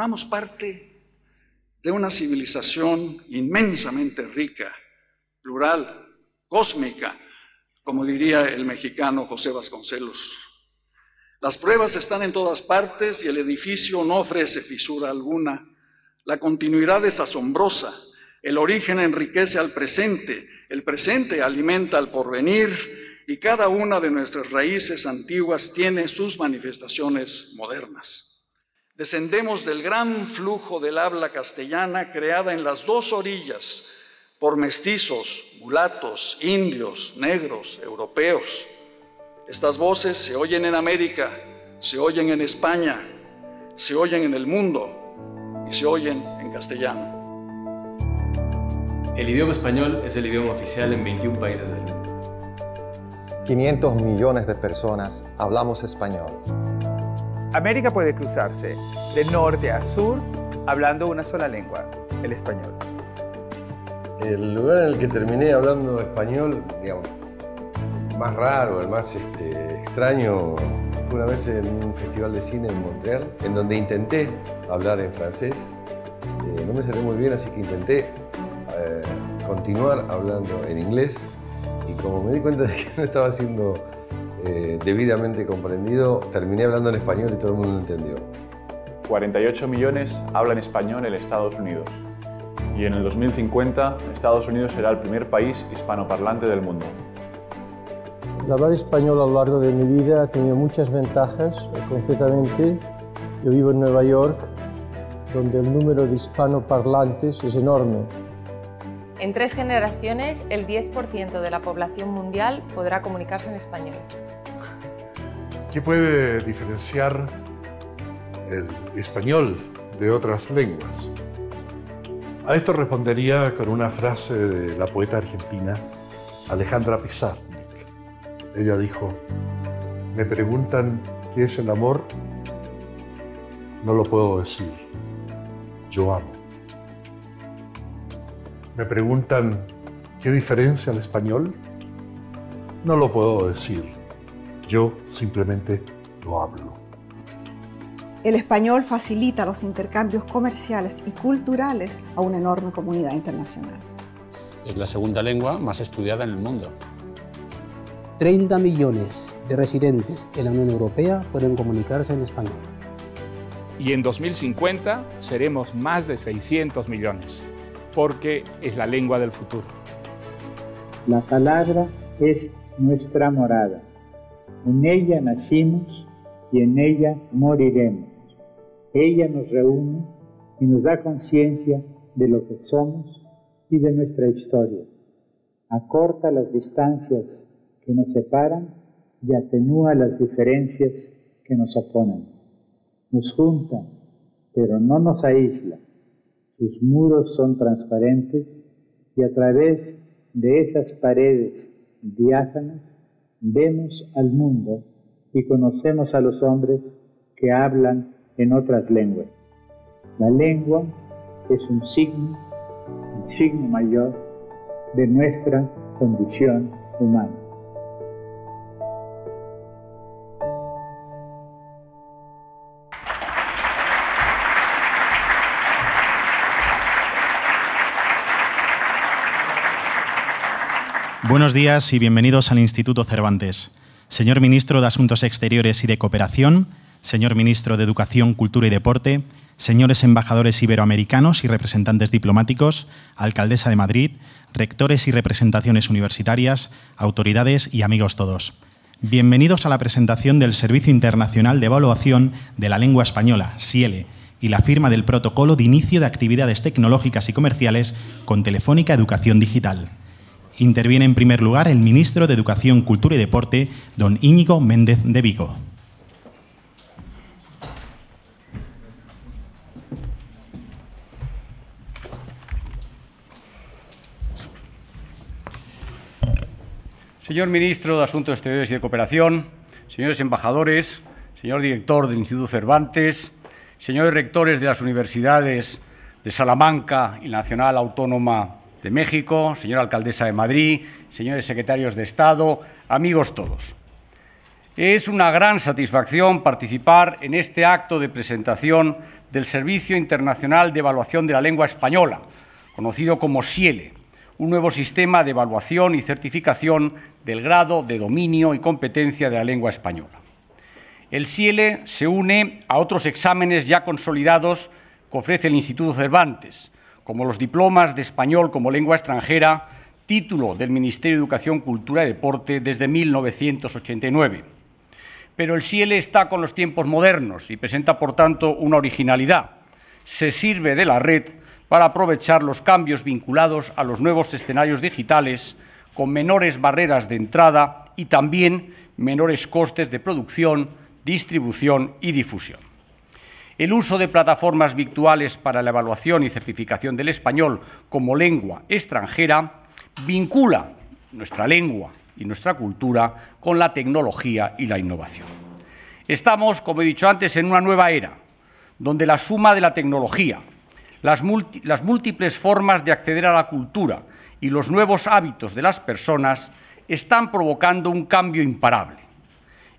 Formamos parte de una civilización inmensamente rica, plural, cósmica, como diría el mexicano José Vasconcelos. Las pruebas están en todas partes y el edificio no ofrece fisura alguna. La continuidad es asombrosa, el origen enriquece al presente, el presente alimenta al porvenir y cada una de nuestras raíces antiguas tiene sus manifestaciones modernas. Descendemos del gran flujo del habla castellana creada en las dos orillas por mestizos, mulatos, indios, negros, europeos. Estas voces se oyen en América, se oyen en España, se oyen en el mundo y se oyen en castellano. El idioma español es el idioma oficial en 21 países del mundo. 500 millones de personas hablamos español. América puede cruzarse de norte a sur hablando una sola lengua, el español. El lugar en el que terminé hablando español, digamos, más raro, el más extraño, fue una vez en un festival de cine en Montreal, en donde intenté hablar en francés. No me salió muy bien, así que intenté continuar hablando en inglés. Y como me di cuenta de que no estaba siendo debidamente comprendido, terminé hablando en español y todo el mundo lo entendió. 48 millones hablan español en Estados Unidos. Y en el 2050, Estados Unidos será el primer país hispanoparlante del mundo. El hablar español a lo largo de mi vida ha tenido muchas ventajas. Concretamente, yo vivo en Nueva York, donde el número de hispanoparlantes es enorme. En 3 generaciones, el 10% de la población mundial podrá comunicarse en español. ¿Qué puede diferenciar el español de otras lenguas? A esto respondería con una frase de la poeta argentina Alejandra Pizarnik. Ella dijo: me preguntan qué es el amor, no lo puedo decir, yo amo. Me preguntan qué diferencia el español, no lo puedo decir, yo simplemente lo hablo. El español facilita los intercambios comerciales y culturales a una enorme comunidad internacional. Es la segunda lengua más estudiada en el mundo. 30 millones de residentes en la Unión Europea pueden comunicarse en español. Y en 2050 seremos más de 600 millones, porque es la lengua del futuro. La palabra es nuestra morada. En ella nacimos y en ella moriremos. Ella nos reúne y nos da conciencia de lo que somos y de nuestra historia. Acorta las distancias que nos separan y atenúa las diferencias que nos oponen. Nos junta, pero no nos aísla. Sus muros son transparentes y a través de esas paredes diáfanas vemos al mundo y conocemos a los hombres que hablan en otras lenguas. La lengua es un signo mayor de nuestra condición humana. Buenos días y bienvenidos al Instituto Cervantes. Señor Ministro de Asuntos Exteriores y de Cooperación, señor Ministro de Educación, Cultura y Deporte, señores embajadores iberoamericanos y representantes diplomáticos, alcaldesa de Madrid, rectores y representaciones universitarias, autoridades y amigos todos. Bienvenidos a la presentación del Servicio Internacional de Evaluación de la Lengua Española, SIELE, y la firma del protocolo de inicio de actividades tecnológicas y comerciales con Telefónica Educación Digital. Interviene en primer lugar el Ministro de Educación, Cultura y Deporte, don Íñigo Méndez de Vigo. Señor Ministro de Asuntos Exteriores y de Cooperación, señores embajadores, señor director del Instituto Cervantes, señores rectores de las universidades de Salamanca y la Nacional Autónoma de México, señora alcaldesa de Madrid, señores secretarios de Estado, amigos todos. Es una gran satisfacción participar en este acto de presentación del Servicio Internacional de Evaluación de la Lengua Española, conocido como SIELE, un nuevo sistema de evaluación y certificación del grado de dominio y competencia de la lengua española. El SIELE se une a otros exámenes ya consolidados que ofrece el Instituto Cervantes, como los diplomas de español como lengua extranjera, título del Ministerio de Educación, Cultura y Deporte desde 1989. Pero el SIELE está con los tiempos modernos y presenta, por tanto, una originalidad. Se sirve de la red para aprovechar los cambios vinculados a los nuevos escenarios digitales con menores barreras de entrada y también menores costes de producción, distribución y difusión. El uso de plataformas virtuales para la evaluación y certificación del español como lengua extranjera vincula nuestra lengua y nuestra cultura con la tecnología y la innovación. Estamos, como he dicho antes, en una nueva era, donde la suma de la tecnología, las múltiples formas de acceder a la cultura y los nuevos hábitos de las personas están provocando un cambio imparable.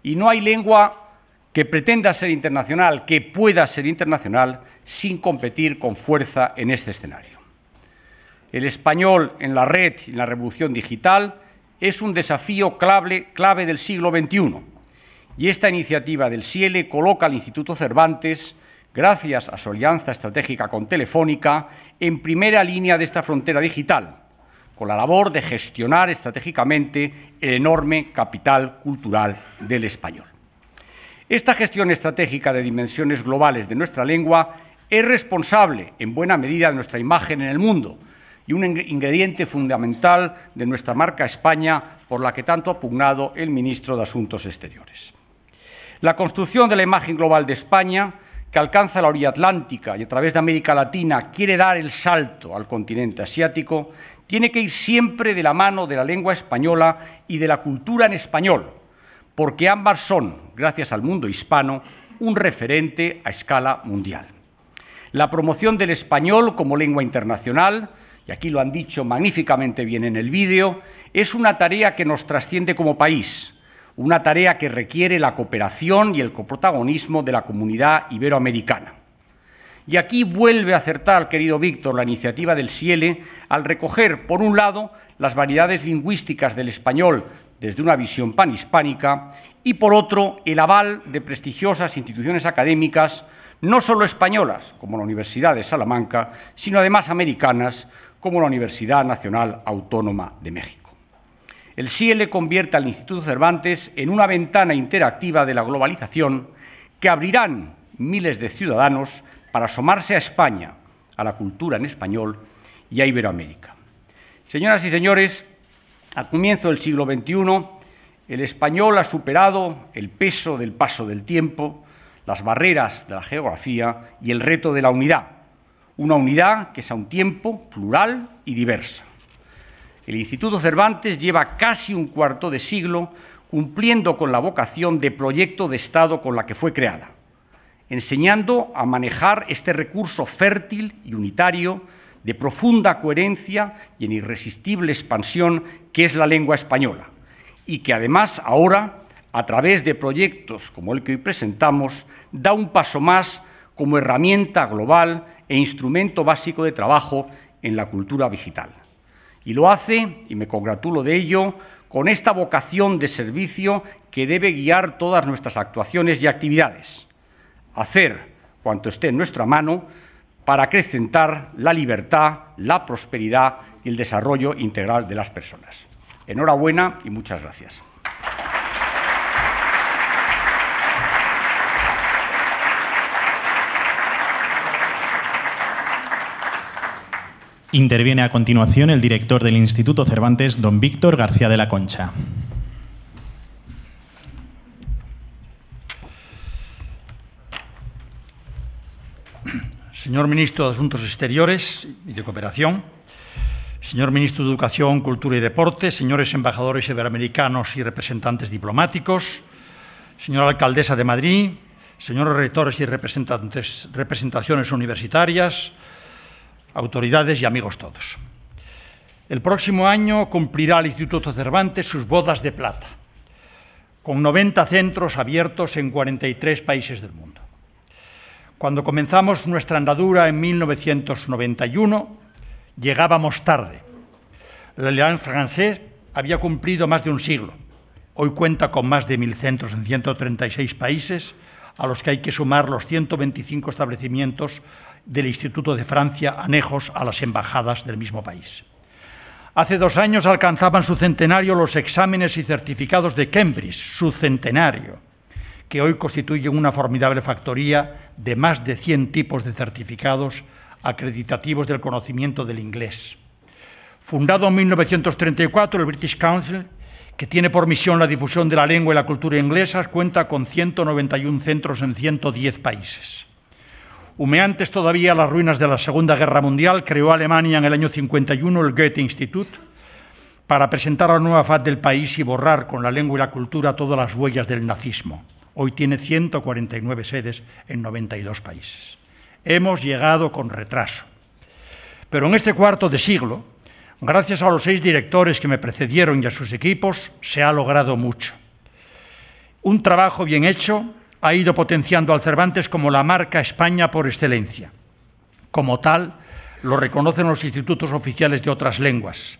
Y no hay lengua que pretenda ser internacional, que pueda ser internacional, sin competir con fuerza en este escenario. El español en la red y en la revolución digital es un desafío clave del siglo XXI, y esta iniciativa del SIELE coloca al Instituto Cervantes, gracias a su alianza estratégica con Telefónica, en primera línea de esta frontera digital, con la labor de gestionar estratégicamente el enorme capital cultural del español. Esta gestión estratégica de dimensiones globales de nuestra lengua es responsable, en buena medida, de nuestra imagen en el mundo y un ingrediente fundamental de nuestra marca España, por la que tanto ha pugnado el ministro de Asuntos Exteriores. La construcción de la imagen global de España, que alcanza la orilla atlántica y a través de América Latina quiere dar el salto al continente asiático, tiene que ir siempre de la mano de la lengua española y de la cultura en español, porque ambas son, gracias al mundo hispano, un referente a escala mundial. La promoción del español como lengua internacional, y aquí lo han dicho magníficamente bien en el vídeo, es una tarea que nos trasciende como país, una tarea que requiere la cooperación y el coprotagonismo de la comunidad iberoamericana. Y aquí vuelve a acertar, querido Víctor, la iniciativa del SIELE al recoger, por un lado, las variedades lingüísticas del español desde una visión panhispánica y, por otro, el aval de prestigiosas instituciones académicas, no solo españolas, como la Universidad de Salamanca, sino además americanas, como la Universidad Nacional Autónoma de México. El SIELE convierte al Instituto Cervantes en una ventana interactiva de la globalización que abrirán miles de ciudadanos para asomarse a España, a la cultura en español y a Iberoamérica. Señoras y señores, al comienzo del siglo XXI, el español ha superado el peso del paso del tiempo, las barreras de la geografía y el reto de la unidad. Una unidad que es a un tiempo plural y diversa. El Instituto Cervantes lleva casi un cuarto de siglo cumpliendo con la vocación de proyecto de Estado con la que fue creada, enseñando a manejar este recurso fértil y unitario de profunda coherencia y en irresistible expansión que es la lengua española, y que además ahora, a través de proyectos como el que hoy presentamos, da un paso más como herramienta global e instrumento básico de trabajo en la cultura digital. Y lo hace, y me congratulo de ello, con esta vocación de servicio que debe guiar todas nuestras actuaciones y actividades. Hacer cuanto esté en nuestra mano para acrecentar la libertad, la prosperidad y el desarrollo integral de las personas. Enhorabuena y muchas gracias. Interviene a continuación el director del Instituto Cervantes, don Víctor García de la Concha. Señor Ministro de Asuntos Exteriores y de Cooperación, señor Ministro de Educación, Cultura y Deporte, señores embajadores iberoamericanos y representantes diplomáticos, señora alcaldesa de Madrid, señores rectores y representaciones universitarias, autoridades y amigos todos. El próximo año cumplirá el Instituto Cervantes sus bodas de plata. con 90 centros abiertos en 43 países del mundo. Cuando comenzamos nuestra andadura en 1991, llegábamos tarde. L'Alliance Française había cumplido más de un siglo. Hoy cuenta con más de 1.000 centros en 136 países, a los que hay que sumar los 125 establecimientos del Instituto de Francia anejos a las embajadas del mismo país. Hace 2 años alcanzaban su centenario los exámenes y certificados de Cambridge, su centenario, que hoy constituyen una formidable factoría de más de 100 tipos de certificados acreditativos del conocimiento del inglés. Fundado en 1934, el British Council, que tiene por misión la difusión de la lengua y la cultura inglesas, cuenta con 191 centros en 110 países. Humeantes todavía las ruinas de la Segunda Guerra Mundial, creó Alemania en el año 51 el Goethe Institut para presentar la nueva faz del país y borrar con la lengua y la cultura todas las huellas del nazismo. Hoy tiene 149 sedes en 92 países. Hemos llegado con retraso. Pero en este cuarto de siglo, gracias a los 6 directores que me precedieron y a sus equipos, se ha logrado mucho. Un trabajo bien hecho ha ido potenciando al Cervantes como la marca España por excelencia. Como tal, lo reconocen los institutos oficiales de otras lenguas.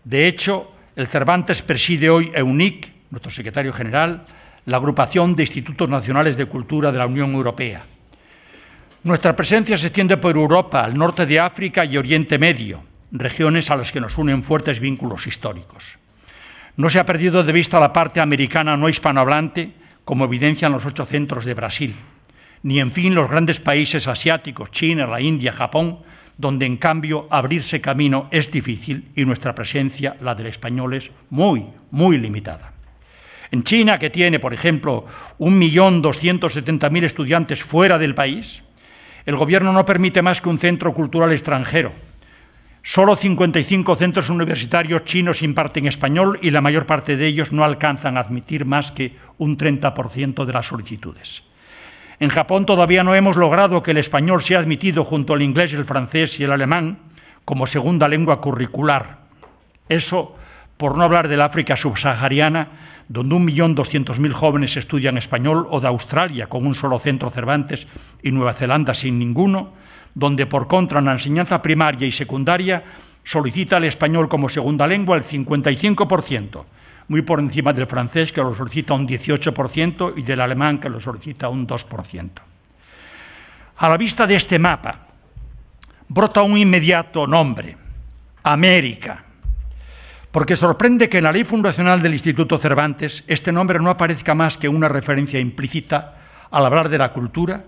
De hecho, el Cervantes preside hoy EUNIC, nuestro secretario general, la agrupación de Institutos Nacionales de Cultura de la Unión Europea. Nuestra presencia se extiende por Europa, al norte de África y Oriente Medio, regiones a las que nos unen fuertes vínculos históricos. No se ha perdido de vista la parte americana no hispanohablante, como evidencian los 8 centros de Brasil, ni en fin los grandes países asiáticos, China, la India, Japón, donde en cambio abrirse camino es difícil y nuestra presencia, la del español, es muy, muy limitada. En China, que tiene, por ejemplo, 1.270.000 estudiantes fuera del país, el gobierno no permite más que un centro cultural extranjero. Solo 55 centros universitarios chinos imparten español y la mayor parte de ellos no alcanzan a admitir más que un 30% de las solicitudes. En Japón todavía no hemos logrado que el español sea admitido junto al inglés, el francés y el alemán como segunda lengua curricular. Eso por no hablar del África subsahariana, donde 1.200.000 jóvenes estudian español, o de Australia, con un solo centro Cervantes, y Nueva Zelanda sin ninguno, donde por contra en la enseñanza primaria y secundaria solicita el español como segunda lengua el 55%, muy por encima del francés, que lo solicita un 18%, y del alemán, que lo solicita un 2%. A la vista de este mapa, brota un inmediato nombre: América. Porque sorprende que en la ley fundacional del Instituto Cervantes este nombre no aparezca más que una referencia implícita al hablar de la cultura,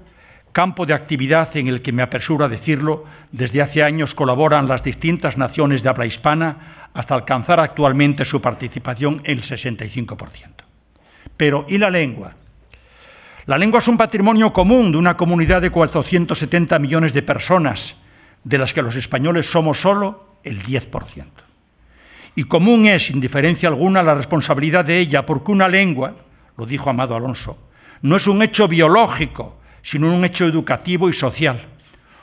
campo de actividad en el que, me apresuro a decirlo, desde hace años colaboran las distintas naciones de habla hispana hasta alcanzar actualmente su participación en el 65%. Pero, ¿y la lengua? La lengua es un patrimonio común de una comunidad de 470 millones de personas, de las que los españoles somos solo el 10%. Y común es, sin diferencia alguna, la responsabilidad de ella, porque una lengua, lo dijo Amado Alonso, no es un hecho biológico, sino un hecho educativo y social.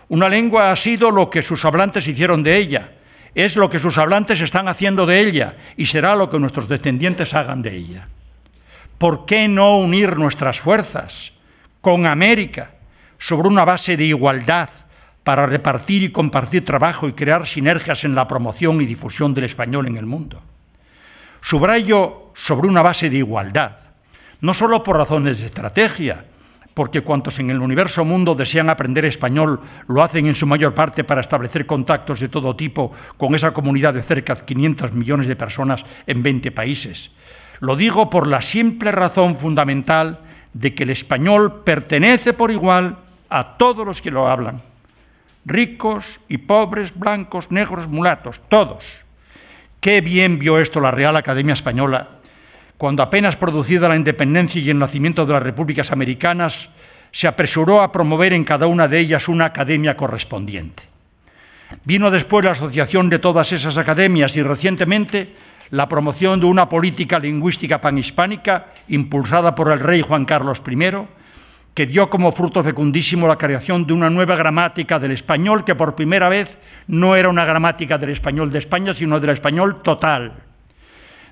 Una lengua ha sido lo que sus hablantes hicieron de ella, es lo que sus hablantes están haciendo de ella y será lo que nuestros descendientes hagan de ella. ¿Por qué no unir nuestras fuerzas con América sobre una base de igualdad para repartir y compartir trabajo y crear sinergias en la promoción y difusión del español en el mundo? Subrayo sobre una base de igualdad, no solo por razones de estrategia, porque cuantos en el universo mundo desean aprender español lo hacen en su mayor parte para establecer contactos de todo tipo con esa comunidad de cerca de 500 millones de personas en 20 países. Lo digo por la simple razón fundamental de que el español pertenece por igual a todos los que lo hablan, ricos y pobres, blancos, negros, mulatos, todos. Qué bien vio esto la Real Academia Española cuando, apenas producida la independencia y el nacimiento de las repúblicas americanas, se apresuró a promover en cada una de ellas una academia correspondiente. Vino después la asociación de todas esas academias y, recientemente, la promoción de una política lingüística panhispánica impulsada por el rey Juan Carlos I, que dio como fruto fecundísimo la creación de una nueva gramática del español que por primera vez no era una gramática del español de España, sino del español total.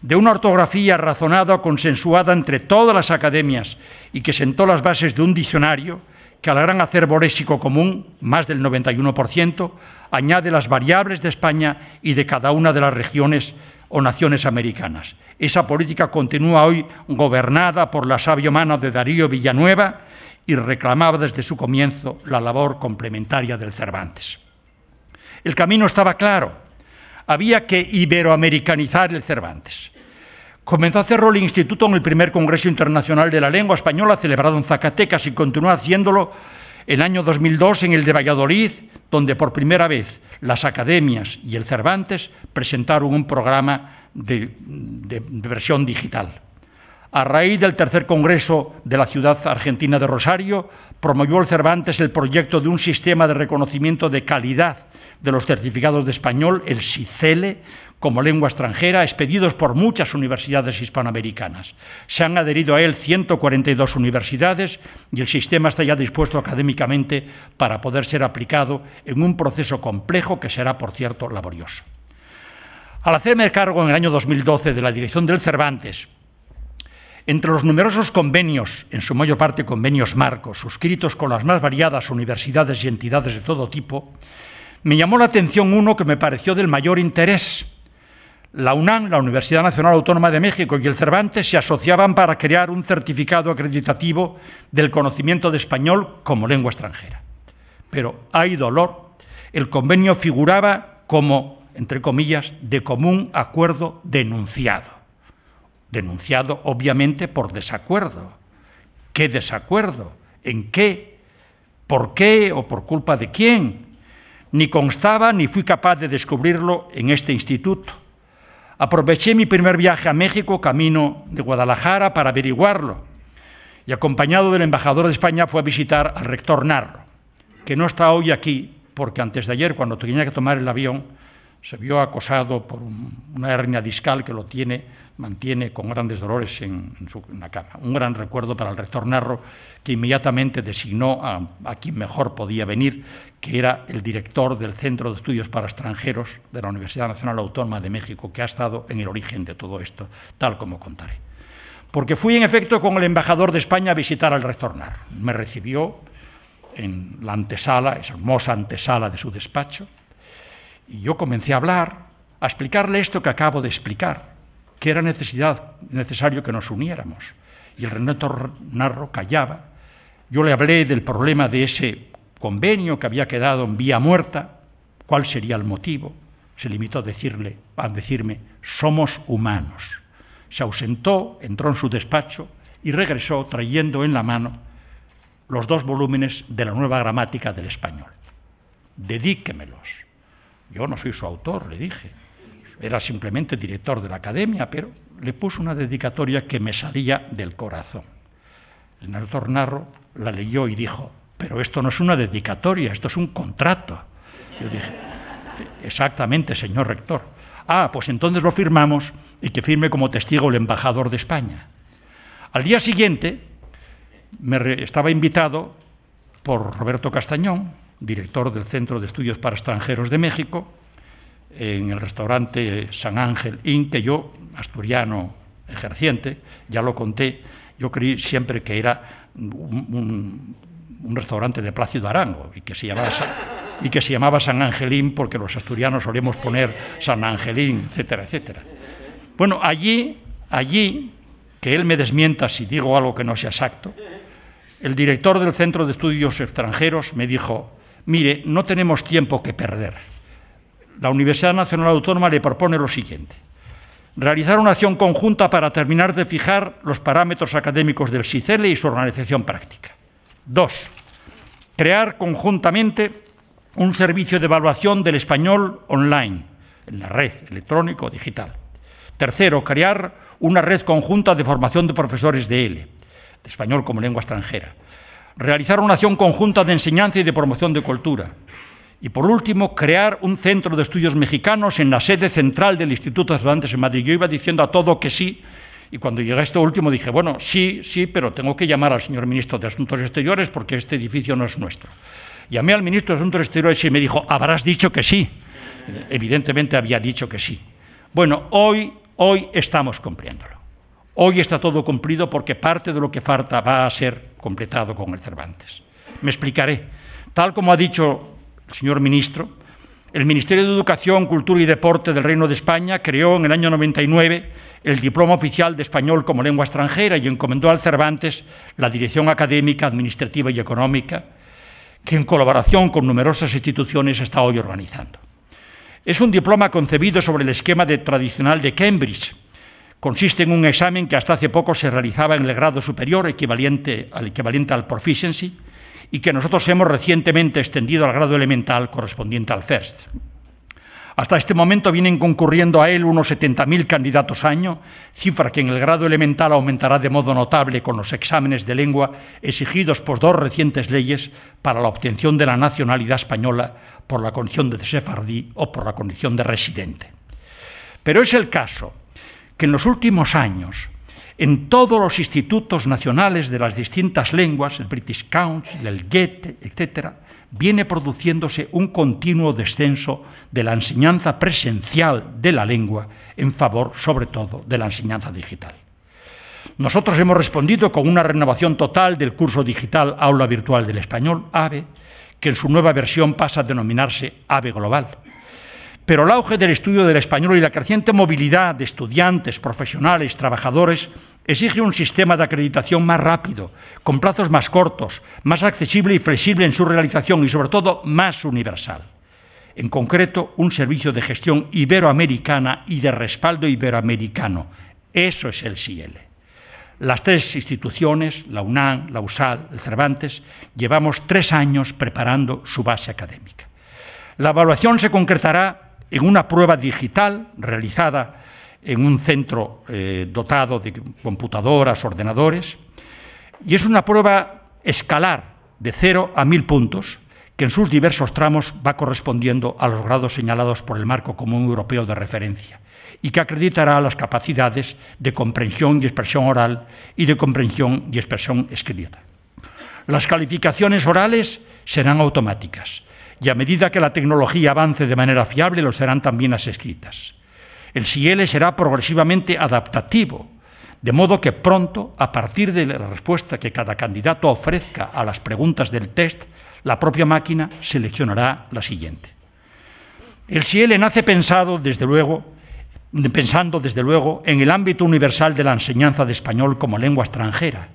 de una ortografía razonada o consensuada entre todas las academias y que sentó las bases de un diccionario que al gran acervo léxico común, más del 91%, añade las variables de España y de cada una de las regiones o naciones americanas. Esa política continúa hoy gobernada por la sabia mano de Darío Villanueva y reclamaba desde su comienzo la labor complementaria del Cervantes. El camino estaba claro. Había que iberoamericanizar el Cervantes. Comenzó a hacerlo el Instituto en el primer Congreso Internacional de la Lengua Española celebrado en Zacatecas y continuó haciéndolo el año 2002 en el de Valladolid, donde por primera vez las academias y el Cervantes presentaron un programa de versión digital. A raíz del tercer Congreso de la ciudad argentina de Rosario, promovió el Cervantes el proyecto de un sistema de reconocimiento de calidad de los certificados de español, el SICELE, como lengua extranjera, expedidos por muchas universidades hispanoamericanas. Se han adherido a él 142 universidades y el sistema está ya dispuesto académicamente para poder ser aplicado en un proceso complejo que será, por cierto, laborioso. Al hacerme cargo en el año 2012 de la dirección del Cervantes, entre los numerosos convenios, en su mayor parte convenios marcos, suscritos con las más variadas universidades y entidades de todo tipo, me llamó la atención uno que me pareció del mayor interés. La UNAM, la Universidad Nacional Autónoma de México, y el Cervantes se asociaban para crear un certificado acreditativo del conocimiento de español como lengua extranjera. Pero, hay dolor, el convenio figuraba como, entre comillas, de común acuerdo denunciado. Denunciado, obviamente, por desacuerdo. ¿Qué desacuerdo? ¿En qué? ¿Por qué o por culpa de quién? Ni constaba ni fui capaz de descubrirlo en este instituto. Aproveché mi primer viaje a México, camino de Guadalajara, para averiguarlo. Y acompañado del embajador de España fue a visitar al rector Narro, que no está hoy aquí, porque antes de ayer, cuando tenía que tomar el avión, se vio acosado por una hernia discal que lo mantiene con grandes dolores en la cama. Un gran recuerdo para el rector Narro, que inmediatamente designó a quien mejor podía venir, que era el director del Centro de Estudios para Extranjeros de la Universidad Nacional Autónoma de México, que ha estado en el origen de todo esto, tal como contaré. Porque fui, en efecto, con el embajador de España a visitar al rector Narro. Me recibió en la antesala, esa hermosa antesala de su despacho, y yo comencé a hablar, a explicarle esto que acabo de explicar, que era necesario que nos uniéramos. Y el rector Narro callaba. Yo le hablé del problema de ese convenio que había quedado en vía muerta, cuál sería el motivo. Se limitó a decirme, somos humanos. Se ausentó, entró en su despacho y regresó trayendo en la mano los 2 volúmenes de la nueva gramática del español. Dedíquemelos. Yo no soy su autor, le dije. Era simplemente director de la academia, pero le puse una dedicatoria que me salía del corazón. El rector Narro la leyó y dijo, pero esto no es una dedicatoria, esto es un contrato. Yo dije, exactamente, señor rector. Ah, pues entonces lo firmamos y que firme como testigo el embajador de España. Al día siguiente estaba invitado por Roberto Castañón, director del Centro de Estudios para Extranjeros de México, en el restaurante San Ángel Inn, que yo, asturiano ejerciente, ya lo conté, yo creí siempre que era un restaurante de Plácido Arango y que se llamaba San Angelín porque los asturianos solíamos poner San Angelín, etcétera, etcétera. Bueno, allí, que él me desmienta si digo algo que no sea exacto, el director del Centro de Estudios Extranjeros me dijo, mire, no tenemos tiempo que perder. La Universidad Nacional Autónoma le propone lo siguiente: realizar una acción conjunta para terminar de fijar los parámetros académicos del SICELE y su organización práctica. 2. Crear conjuntamente un servicio de evaluación del español online, en la red, electrónico o digital. 3. Crear una red conjunta de formación de profesores de ELE, de español como lengua extranjera. Realizar una acción conjunta de enseñanza y de promoción de cultura. Y, por último, crear un centro de estudios mexicanos en la sede central del Instituto Cervantes en Madrid. Yo iba diciendo a todo que sí, y cuando llegué a esto último dije, bueno, sí, pero tengo que llamar al señor ministro de Asuntos Exteriores porque este edificio no es nuestro. Llamé al ministro de Asuntos Exteriores y me dijo, habrás dicho que sí. Evidentemente había dicho que sí. Bueno, hoy Hoy estamos cumpliéndolo. Hoy está todo cumplido porque parte de lo que falta va a ser completado con el Cervantes. Me explicaré. Tal como ha dicho el señor ministro, el Ministerio de Educación, Cultura y Deporte del Reino de España creó en el año 99 el Diploma Oficial de Español como Lengua Extranjera y encomendó al Cervantes la dirección académica, administrativa y económica, que en colaboración con numerosas instituciones está hoy organizando. Es un diploma concebido sobre el esquema tradicional de Cambridge. Consiste en un examen que hasta hace poco se realizaba en el grado superior, equivalente al Proficiency, y que nosotros hemos recientemente extendido al grado elemental correspondiente al First. Hasta este momento vienen concurriendo a él unos 70.000 candidatos año, cifra que en el grado elemental aumentará de modo notable con los exámenes de lengua exigidos por 2 recientes leyes para la obtención de la nacionalidad española por la condición de sefardí o por la condición de residente. Pero es el caso que en los últimos años, en todos los institutos nacionales de las distintas lenguas, el British Council, el Goethe, etc., viene produciéndose un continuo descenso de la enseñanza presencial de la lengua en favor, sobre todo, de la enseñanza digital. Nosotros hemos respondido con una renovación total del curso digital Aula Virtual del Español, AVE, que en su nueva versión pasa a denominarse AVE Global. Pero el auge del estudio del español y la creciente movilidad de estudiantes, profesionales, trabajadores, exige un sistema de acreditación más rápido, con plazos más cortos, más accesible y flexible en su realización y, sobre todo, más universal. En concreto, un servicio de gestión iberoamericana y de respaldo iberoamericano. Eso es el CIEL. Las 3 instituciones, la UNAM, la USAL, el Cervantes, llevamos 3 años preparando su base académica. La evaluación se concretará en una prueba digital realizada en un centro dotado de computadoras, ordenadores, y es una prueba escalar de 0 a 1000 puntos que en sus diversos tramos va correspondiendo a los grados señalados por el Marco Común Europeo de Referencia y que acreditará las capacidades de comprensión y expresión oral y de comprensión y expresión escrita. Las calificaciones orales serán automáticas y a medida que la tecnología avance de manera fiable, lo serán también las escritas. El CIEL será progresivamente adaptativo, de modo que pronto, a partir de la respuesta que cada candidato ofrezca a las preguntas del test, la propia máquina seleccionará la siguiente. El CIEL nace pensando, desde luego, en el ámbito universal de la enseñanza de español como lengua extranjera,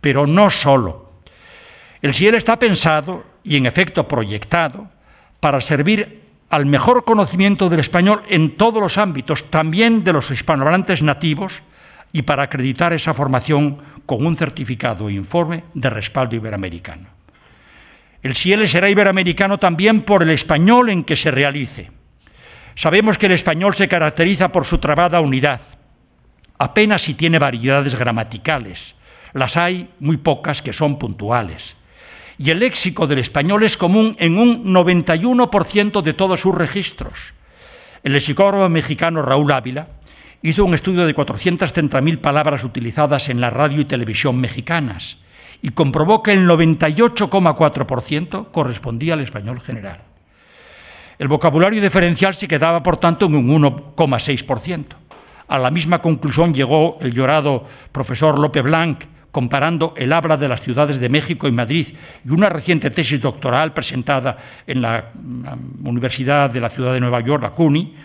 pero no solo. El CIEL está pensado y, en efecto, proyectado para servir al mejor conocimiento del español en todos los ámbitos, también de los hispanohablantes nativos, y para acreditar esa formación con un certificado o informe de respaldo iberoamericano. El CIEL será iberoamericano también por el español en que se realice. Sabemos que el español se caracteriza por su trabada unidad. Apenas si tiene variedades gramaticales. Las hay muy pocas que son puntuales. Y el léxico del español es común en un 91% de todos sus registros. El lexicógrafo mexicano Raúl Ávila hizo un estudio de 430.000 palabras utilizadas en la radio y televisión mexicanas y comprobó que el 98,4% correspondía al español general. El vocabulario diferencial se quedaba, por tanto, en un 1,6%. A la misma conclusión llegó el llorado profesor Lope Blanc, comparando el habla de las ciudades de México y Madrid, y una reciente tesis doctoral presentada en la Universidad de la Ciudad de Nueva York, la CUNY,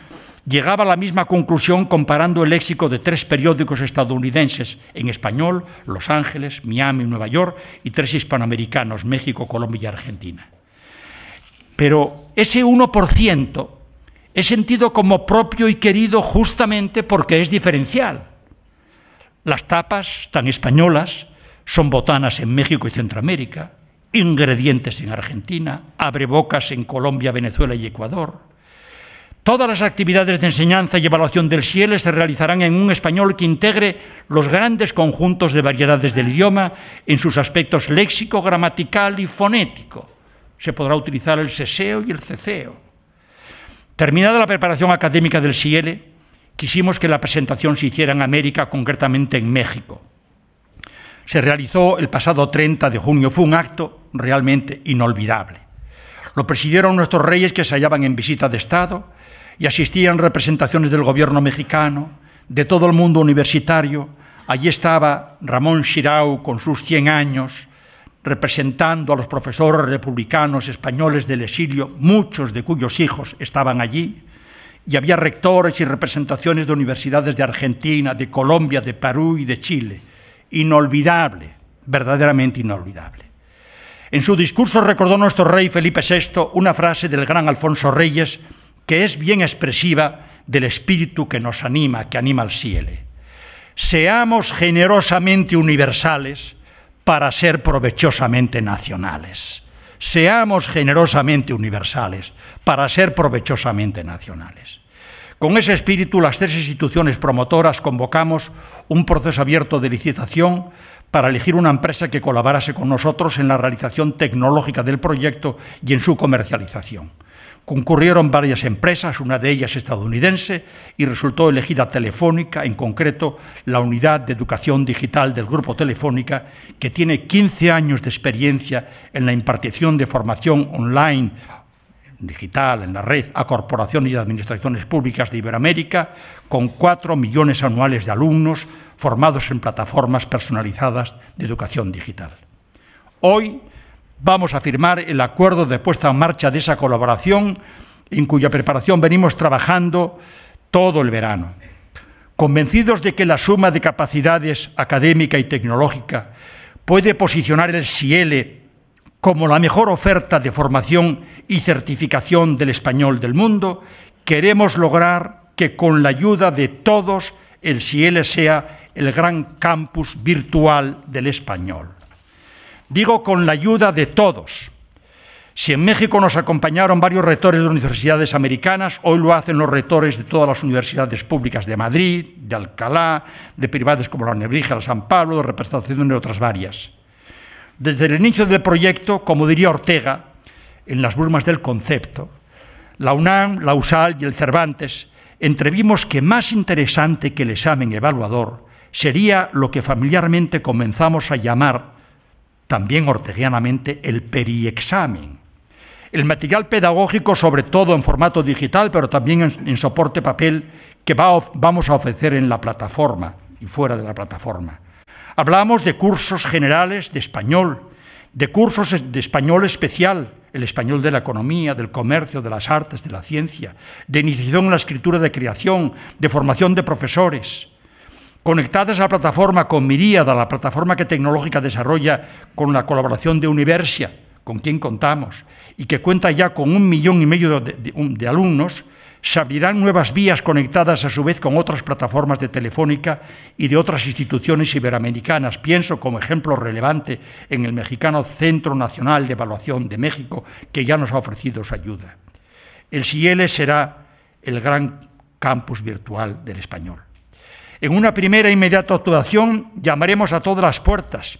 llegaba a la misma conclusión comparando el léxico de 3 periódicos estadounidenses en español, Los Ángeles, Miami y Nueva York, y 3 hispanoamericanos, México, Colombia y Argentina. Pero ese 1% es sentido como propio y querido justamente porque es diferencial. Las tapas tan españolas son botanas en México y Centroamérica, ingredientes en Argentina, abrebocas en Colombia, Venezuela y Ecuador. Todas las actividades de enseñanza y evaluación del CIEL se realizarán en un español que integre los grandes conjuntos de variedades del idioma en sus aspectos léxico, gramatical y fonético. Se podrá utilizar el seseo y el ceceo. Terminada la preparación académica del CIEL, quisimos que la presentación se hiciera en América, concretamente en México. Se realizó el pasado 30 de junio. Fue un acto realmente inolvidable. Lo presidieron nuestros reyes que se hallaban en visita de Estado y asistían representaciones del gobierno mexicano, de todo el mundo universitario. Allí estaba Ramón Xirau con sus 100 años, representando a los profesores republicanos españoles del exilio, muchos de cuyos hijos estaban allí, y había rectores y representaciones de universidades de Argentina, de Colombia, de Perú y de Chile. Inolvidable, verdaderamente inolvidable. En su discurso recordó nuestro rey Felipe VI una frase del gran Alfonso Reyes que es bien expresiva del espíritu que nos anima, que anima al Ciele. Seamos generosamente universales para ser provechosamente nacionales. Seamos generosamente universales para ser provechosamente nacionales. Con ese espíritu, las 3 instituciones promotoras convocamos un proceso abierto de licitación para elegir una empresa que colaborase con nosotros en la realización tecnológica del proyecto y en su comercialización. Concurrieron varias empresas, una de ellas estadounidense, y resultó elegida Telefónica, en concreto la Unidad de Educación Digital del Grupo Telefónica, que tiene 15 años de experiencia en la impartición de formación online digital en la red a corporaciones y administraciones públicas de Iberoamérica, con 4 millones anuales de alumnos formados en plataformas personalizadas de educación digital. Hoy vamos a firmar el acuerdo de puesta en marcha de esa colaboración, en cuya preparación venimos trabajando todo el verano, convencidos de que la suma de capacidades académica y tecnológica puede posicionar el Ciele como la mejor oferta de formación y certificación del español del mundo. Queremos lograr que con la ayuda de todos el Ciele sea el gran campus virtual del español. Digo con la ayuda de todos. Si en México nos acompañaron varios rectores de universidades americanas, hoy lo hacen los rectores de todas las universidades públicas de Madrid, de Alcalá, de privadas como la Nebrija, la San Pablo, de representación de otras varias. Desde el inicio del proyecto, como diría Ortega, en las brumas del concepto, la UNAM, la USAL y el Cervantes entrevimos que más interesante que el examen evaluador sería lo que familiarmente comenzamos a llamar, también orteguianamente, el periexamen. El material pedagógico, sobre todo en formato digital, pero también en soporte papel, que vamos a ofrecer en la plataforma y fuera de la plataforma. Hablamos de cursos generales de español, de cursos de español especial, el español de la economía, del comercio, de las artes, de la ciencia, de iniciación en la escritura de creación, de formación de profesores. Conectadas a la plataforma con Miríada, la plataforma que Tecnológica desarrolla con la colaboración de Universia, con quien contamos, y que cuenta ya con 1,5 millones de alumnos, se abrirán nuevas vías conectadas a su vez con otras plataformas de Telefónica y de otras instituciones iberoamericanas. Pienso como ejemplo relevante en el mexicano Centro Nacional de Evaluación de México, que ya nos ha ofrecido su ayuda. El Ciele será el gran campus virtual del español. En una primera e inmediata actuación llamaremos a todas las puertas,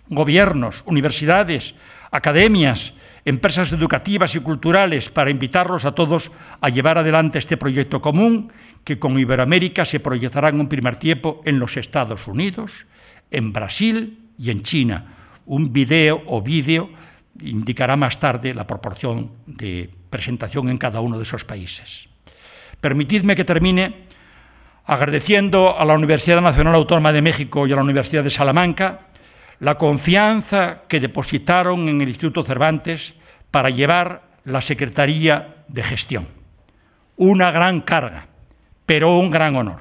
gobiernos, universidades, academias, empresas educativas y culturales, para invitarlos a todos a llevar adelante este proyecto común que con Iberoamérica se proyectará en un primer tiempo en los Estados Unidos, en Brasil y en China. Un vídeo indicará más tarde la proporción de presentación en cada uno de esos países. Permitidme que termine agradeciendo a la Universidad Nacional Autónoma de México y a la Universidad de Salamanca la confianza que depositaron en el Instituto Cervantes para llevar la Secretaría de Gestión. Una gran carga, pero un gran honor.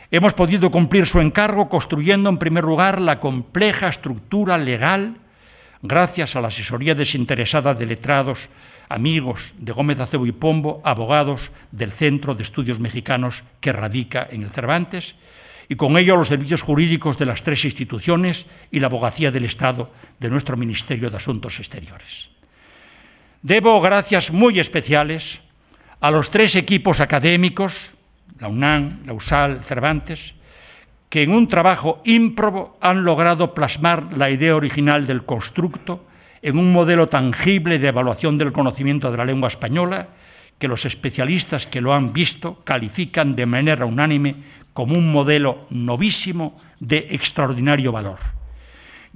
Hemos podido cumplir su encargo construyendo, en primer lugar, la compleja estructura legal gracias a la asesoría desinteresada de letrados, amigos de Gómez Acebo y Pombo, abogados del Centro de Estudios Mexicanos que radica en el Cervantes, y con ello los servicios jurídicos de las 3 instituciones y la abogacía del Estado de nuestro Ministerio de Asuntos Exteriores. Debo gracias muy especiales a los 3 equipos académicos, la UNAM, la USAL, Cervantes, que en un trabajo ímprobo han logrado plasmar la idea original del constructo en un modelo tangible de evaluación del conocimiento de la lengua española que los especialistas que lo han visto califican de manera unánime como un modelo novísimo de extraordinario valor.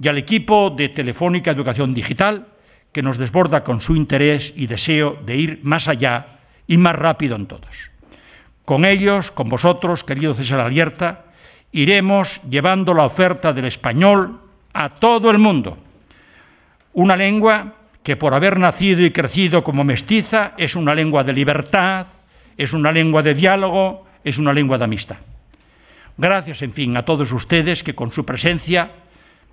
Y al equipo de Telefónica Educación Digital, que nos desborda con su interés y deseo de ir más allá y más rápido en todos. Con ellos, con vosotros, querido César Alierta, iremos llevando la oferta del español a todo el mundo. Una lengua que, por haber nacido y crecido como mestiza, es una lengua de libertad, es una lengua de diálogo, es una lengua de amistad. Gracias, en fin, a todos ustedes que con su presencia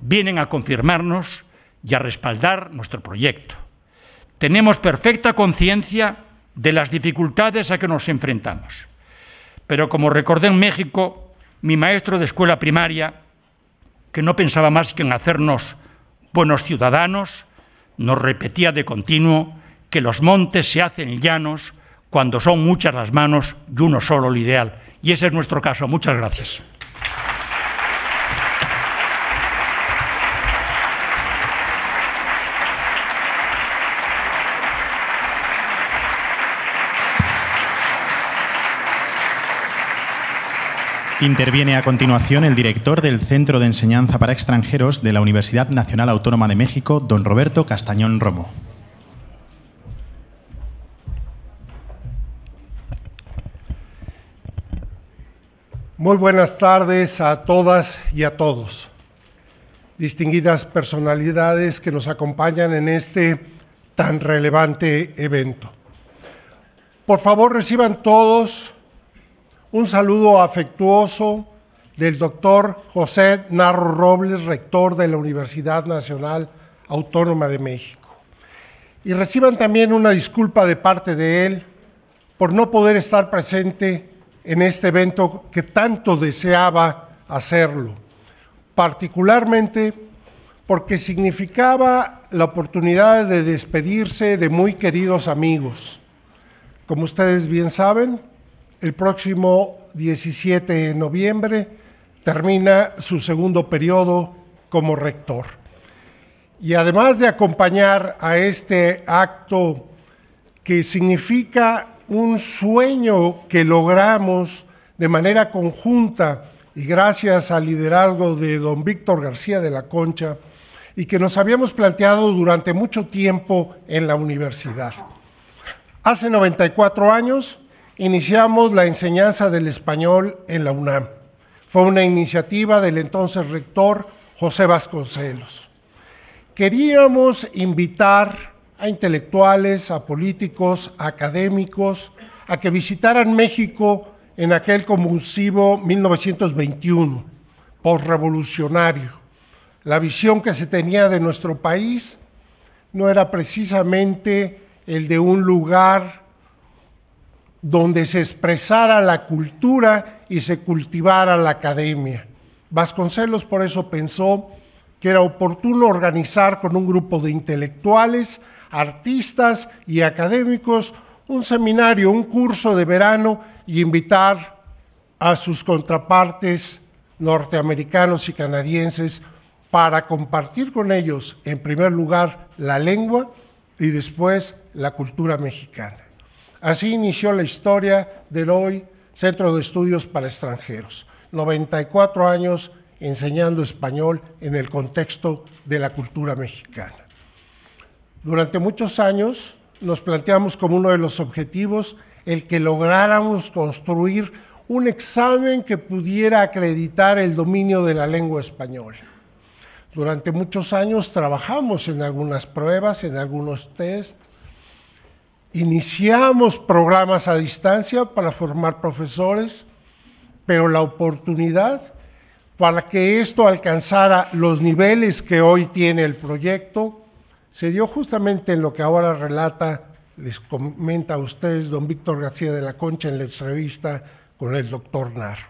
vienen a confirmarnos y a respaldar nuestro proyecto. Tenemos perfecta conciencia de las dificultades a que nos enfrentamos. Pero como recordé en México, mi maestro de escuela primaria, que no pensaba más que en hacernos buenos ciudadanos, nos repetía de continuo que los montes se hacen llanos cuando son muchas las manos y uno solo el ideal. Y ese es nuestro caso. Muchas gracias. Interviene a continuación el director del Centro de Enseñanza para Extranjeros de la Universidad Nacional Autónoma de México, don Roberto Castañón Romo. Muy buenas tardes a todas y a todos. Distinguidas personalidades que nos acompañan en este tan relevante evento. Por favor, reciban todos un saludo afectuoso del doctor José Narro Robles, rector de la Universidad Nacional Autónoma de México. Y reciban también una disculpa de parte de él por no poder estar presente en este evento que tanto deseaba hacerlo, particularmente porque significaba la oportunidad de despedirse de muy queridos amigos. Como ustedes bien saben, el próximo 17 de noviembre termina su segundo periodo como rector. Y además de acompañar a este acto que significa un sueño que logramos de manera conjunta y gracias al liderazgo de don Víctor García de la Concha y que nos habíamos planteado durante mucho tiempo en la universidad. Hace 94 años iniciamos la enseñanza del español en la UNAM. Fue una iniciativa del entonces rector José Vasconcelos. Queríamos invitar a intelectuales, a políticos, a académicos, a que visitaran México en aquel convulsivo 1921, posrevolucionario. La visión que se tenía de nuestro país no era precisamente el de un lugar donde se expresara la cultura y se cultivara la academia. Vasconcelos por eso pensó que era oportuno organizar con un grupo de intelectuales, artistas y académicos un seminario, un curso de verano y invitar a sus contrapartes norteamericanos y canadienses para compartir con ellos, en primer lugar, la lengua y después la cultura mexicana. Así inició la historia del hoy Centro de Estudios para Extranjeros. 94 años enseñando español en el contexto de la cultura mexicana. Durante muchos años nos planteamos como uno de los objetivos el que lográramos construir un examen que pudiera acreditar el dominio de la lengua española. Durante muchos años trabajamos en algunas pruebas, en algunos test. Iniciamos programas a distancia para formar profesores, pero la oportunidad para que esto alcanzara los niveles que hoy tiene el proyecto se dio justamente en lo que ahora relata, les comenta a ustedes don Víctor García de la Concha en la entrevista con el doctor Narro.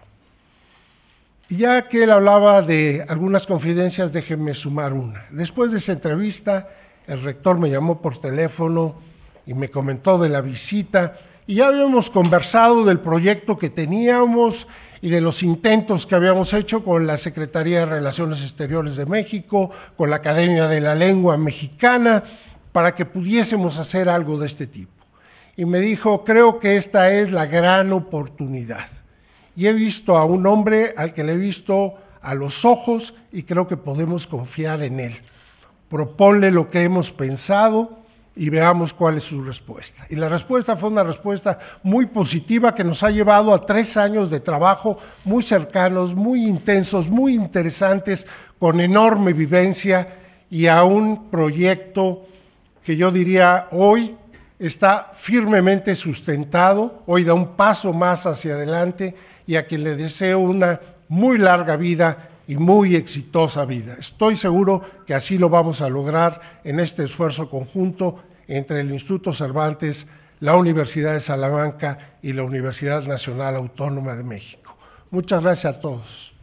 Y ya que él hablaba de algunas confidencias, déjenme sumar una. Después de esa entrevista, el rector me llamó por teléfono y me comentó de la visita, y ya habíamos conversado del proyecto que teníamos y de los intentos que habíamos hecho con la Secretaría de Relaciones Exteriores de México, con la Academia de la Lengua Mexicana, para que pudiésemos hacer algo de este tipo. Y me dijo, creo que esta es la gran oportunidad. Y he visto a un hombre al que le he visto a los ojos y creo que podemos confiar en él. Proponle lo que hemos pensado y veamos cuál es su respuesta. Y la respuesta fue una respuesta muy positiva que nos ha llevado a 3 años de trabajo muy cercanos, muy intensos, muy interesantes, con enorme vivencia y a un proyecto que yo diría hoy está firmemente sustentado, hoy da un paso más hacia adelante y a quien le deseo una muy larga vida y muy exitosa vida. Estoy seguro que así lo vamos a lograr en este esfuerzo conjunto entre el Instituto Cervantes, la Universidad de Salamanca y la Universidad Nacional Autónoma de México. Muchas gracias a todos.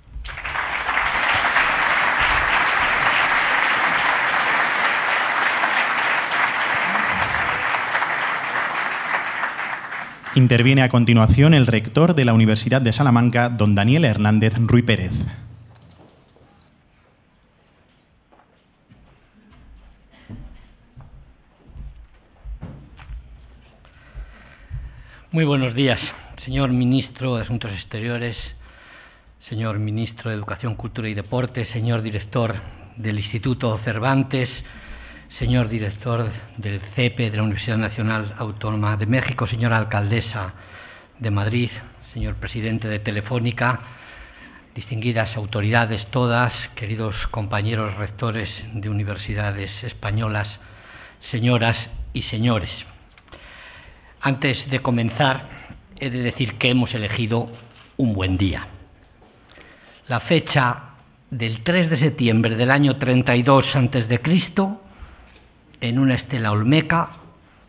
Interviene a continuación el rector de la Universidad de Salamanca, don Daniel Hernández Ruy Pérez. Muy buenos días, señor Ministro de Asuntos Exteriores, señor Ministro de Educación, Cultura y Deporte, señor Director del Instituto Cervantes, señor Director del CEPE de la Universidad Nacional Autónoma de México, señora Alcaldesa de Madrid, señor Presidente de Telefónica, distinguidas autoridades todas, queridos compañeros rectores de universidades españolas, señoras y señores. Antes de comenzar, he de decir que hemos elegido un buen día. La fecha del 3 de septiembre del año 32 a.C., en una estela olmeca,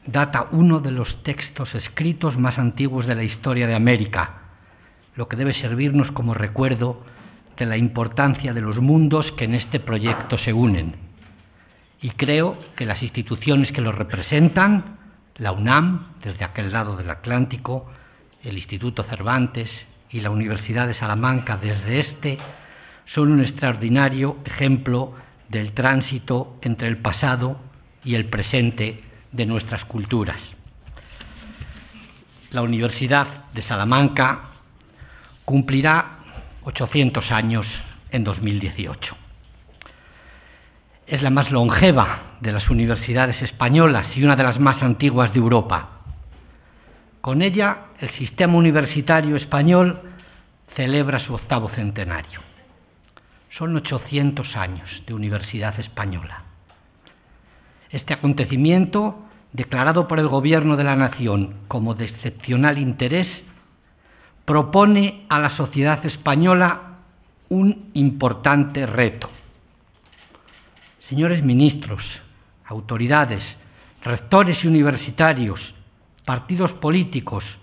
data uno de los textos escritos más antiguos de la historia de América, lo que debe servirnos como recuerdo de la importancia de los mundos que en este proyecto se unen. Y creo que las instituciones que lo representan, la UNAM, desde aquel lado del Atlántico, el Instituto Cervantes y la Universidad de Salamanca, desde este, son un extraordinario ejemplo del tránsito entre el pasado y el presente de nuestras culturas. La Universidad de Salamanca cumplirá 800 años en 2018. Es la más longeva de las universidades españolas y una de las más antiguas de Europa. Con ella, el sistema universitario español celebra su 8º centenario. Son 800 años de universidad española. Este acontecimiento, declarado por el Gobierno de la Nación como de excepcional interés, propone a la sociedad española un importante reto. Señores ministros, autoridades, rectores y universitarios, partidos políticos,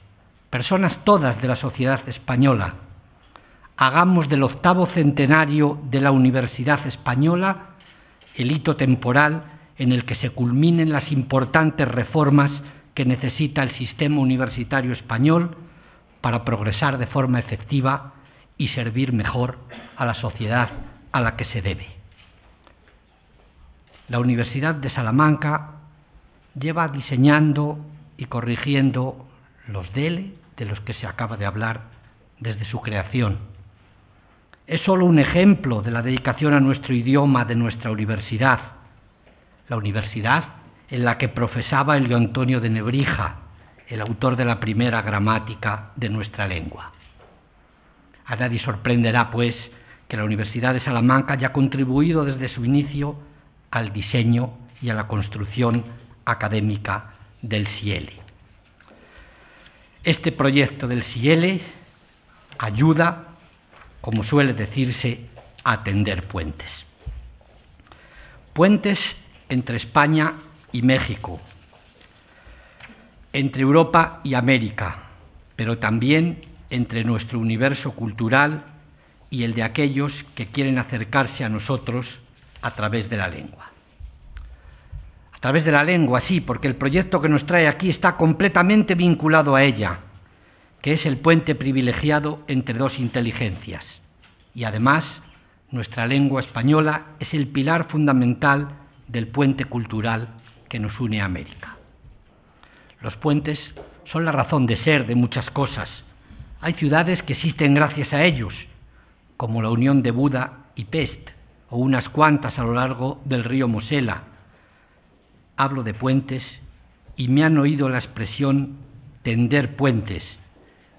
personas todas de la sociedad española, hagamos del 8º centenario de la Universidad Española el hito temporal en el que se culminen las importantes reformas que necesita el sistema universitario español para progresar de forma efectiva y servir mejor a la sociedad a la que se debe. La Universidad de Salamanca lleva diseñando y corrigiendo los DELE, de los que se acaba de hablar, desde su creación. Es solo un ejemplo de la dedicación a nuestro idioma de nuestra universidad, la universidad en la que profesaba Elio Antonio de Nebrija, el autor de la primera gramática de nuestra lengua. A nadie sorprenderá, pues, que la Universidad de Salamanca haya contribuido desde su inicio al diseño y a la construcción académica del SIELE. Este proyecto del SIELE ayuda, como suele decirse, a tender puentes. Puentes entre España y México, entre Europa y América, pero también entre nuestro universo cultural y el de aquellos que quieren acercarse a nosotros a través de la lengua. A través de la lengua, sí, porque el proyecto que nos trae aquí está completamente vinculado a ella, que es el puente privilegiado entre dos inteligencias. Y además, nuestra lengua española es el pilar fundamental del puente cultural que nos une a América. Los puentes son la razón de ser de muchas cosas. Hay ciudades que existen gracias a ellos, como la unión de Buda y Pest, o unas cuantas a lo largo del río Mosela. hablo de puentes y me han oído la expresión tender puentes,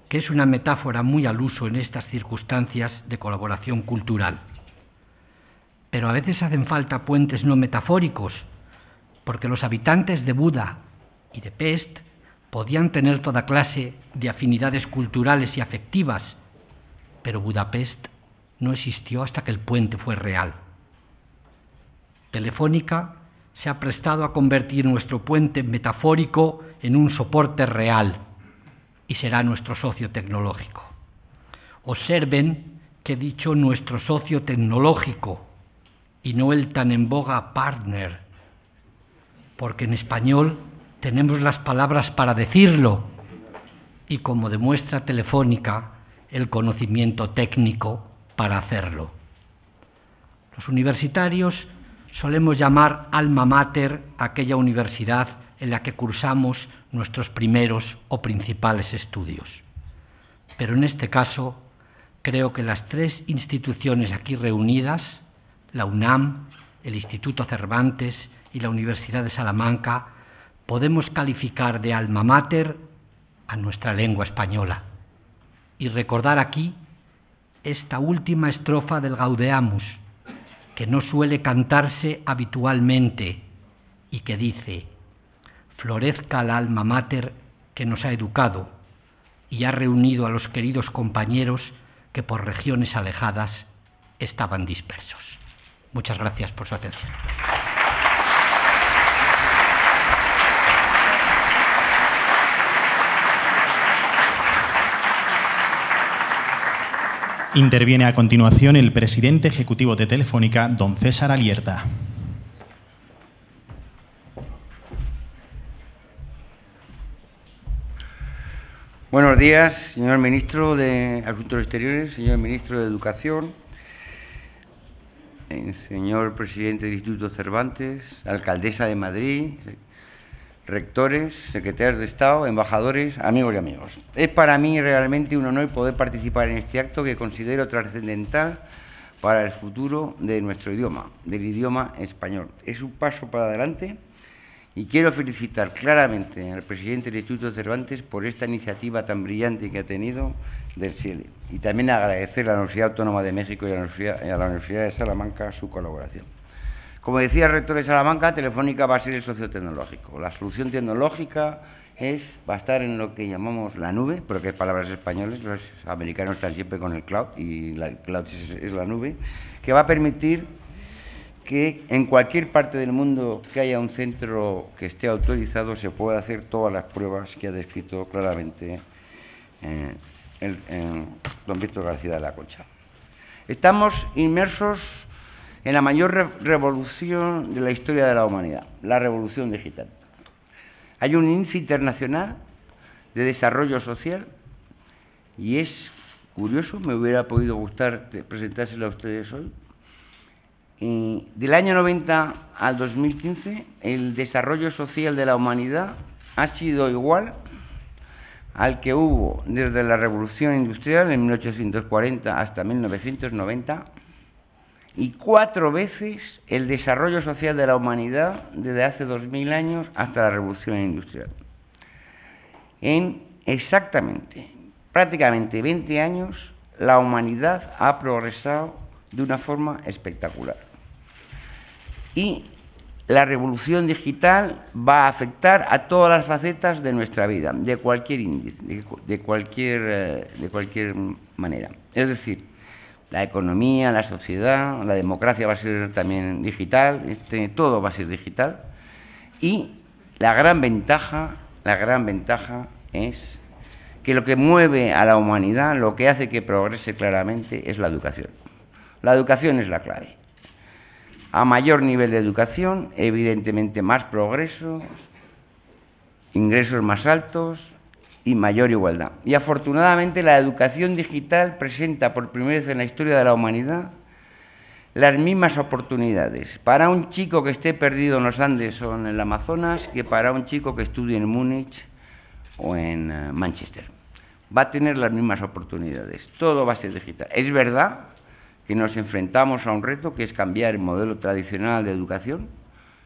que es una metáfora muy al uso en estas circunstancias de colaboración cultural. Pero a veces hacen falta puentes no metafóricos, porque los habitantes de Buda y de Pest podían tener toda clase de afinidades culturales y afectivas, pero Budapest no existió hasta que el puente fue real. Telefónica se ha prestado a convertir nuestro puente metafórico en un soporte real y será nuestro socio tecnológico. Observen que he dicho nuestro socio tecnológico y no el tan en boga partner, porque en español tenemos las palabras para decirlo y, como demuestra Telefónica, el conocimiento técnico para hacerlo. Los universitarios solemos llamar alma mater a aquella universidad en la que cursamos nuestros primeros o principales estudios. Pero en este caso, creo que las tres instituciones aquí reunidas, la UNAM, el Instituto Cervantes y la Universidad de Salamanca, podemos calificar de alma mater a nuestra lengua española y recordar aquí esta última estrofa del Gaudeamus, que no suele cantarse habitualmente y que dice: florezca el alma mater que nos ha educado y ha reunido a los queridos compañeros que por regiones alejadas estaban dispersos. Muchas gracias por su atención. Interviene a continuación el presidente ejecutivo de Telefónica, don César Alierta. Buenos días, señor ministro de Asuntos Exteriores, señor ministro de Educación, señor presidente del Instituto Cervantes, alcaldesa de Madrid, rectores, secretarios de Estado, embajadores, amigos y amigos. Es para mí realmente un honor poder participar en este acto que considero trascendental para el futuro de nuestro idioma, del idioma español. Es un paso para adelante y quiero felicitar claramente al presidente del Instituto Cervantes por esta iniciativa tan brillante que ha tenido del CIELE y también agradecer a la Universidad Autónoma de México y a la Universidad de Salamanca su colaboración. Como decía el rector de Salamanca, Telefónica va a ser el socio tecnológico. La solución tecnológica va a estar en lo que llamamos la nube, porque hay palabras españolas, los americanos están siempre con el cloud, y el cloud es la nube, que va a permitir que en cualquier parte del mundo que haya un centro que esté autorizado se pueda hacer todas las pruebas que ha descrito claramente don Víctor García de la Concha. Estamos inmersos en la mayor revolución de la historia de la humanidad, la revolución digital. Hay un índice internacional de desarrollo social y es curioso, me hubiera podido gustar presentárselo a ustedes hoy. Del año 90 al 2015, el desarrollo social de la humanidad ha sido igual al que hubo desde la Revolución Industrial en 1840 hasta 1990, y 4 veces el desarrollo social de la humanidad desde hace 2000 años hasta la Revolución Industrial. En exactamente, prácticamente 20 años, la humanidad ha progresado de una forma espectacular. Y la revolución digital va a afectar a todas las facetas de nuestra vida, de cualquier índice, de cualquier manera. Es decir, la economía, la sociedad, la democracia va a ser también digital, todo va a ser digital. Y la gran ventaja es que lo que mueve a la humanidad, lo que hace que progrese claramente, es la educación. La educación es la clave. A mayor nivel de educación, evidentemente más progreso, ingresos más altos y mayor igualdad. Y afortunadamente la educación digital presenta por primera vez en la historia de la humanidad las mismas oportunidades para un chico que esté perdido en los Andes o en el Amazonas que para un chico que estudie en Múnich o en Manchester. Va a tener las mismas oportunidades, todo va a ser digital. Es verdad que nos enfrentamos a un reto que es cambiar el modelo tradicional de educación,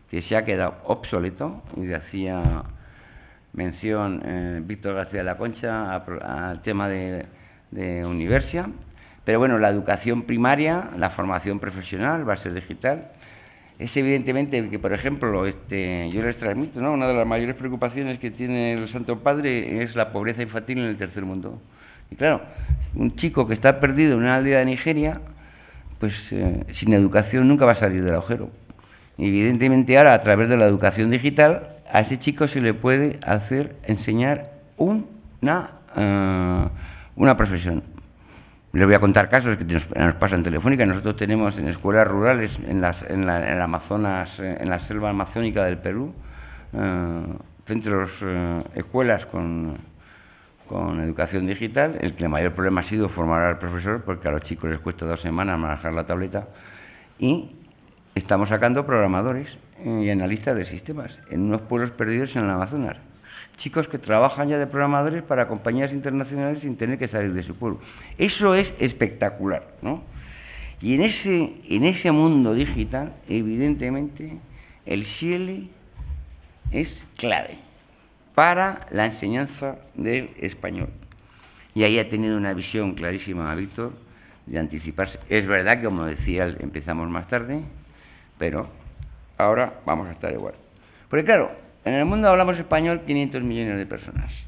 que se ha quedado obsoleto, y hacía mención Víctor García de la Concha al tema de Universia. Pero bueno, la educación primaria, la formación profesional va a ser digital. Es evidentemente que, por ejemplo, yo les transmito, ¿no? Una de las mayores preocupaciones que tiene el Santo Padre es la pobreza infantil en el tercer mundo. Y claro, un chico que está perdido en una aldea de Nigeria, pues sin educación nunca va a salir del agujero. Y evidentemente ahora, a través de la educación digital, a ese chico se le puede enseñar una profesión. Les voy a contar casos que nos pasan en Telefónica. Nosotros tenemos en escuelas rurales, en el Amazonas, en la selva amazónica del Perú, centros, escuelas con educación digital. El mayor problema ha sido formar al profesor, porque a los chicos les cuesta 2 semanas manejar la tableta. Y estamos sacando programadores y analistas de sistemas en unos pueblos perdidos en el Amazonas. Chicos que trabajan ya de programadores para compañías internacionales sin tener que salir de su pueblo. Eso es espectacular, ¿no? Y en ese mundo digital, evidentemente, el SIELE es clave para la enseñanza del español. Y ahí ha tenido una visión clarísima, Víctor, de anticiparse. Es verdad que, como decía él, empezamos más tarde, pero ahora vamos a estar igual. Porque claro, en el mundo hablamos español 500 millones de personas.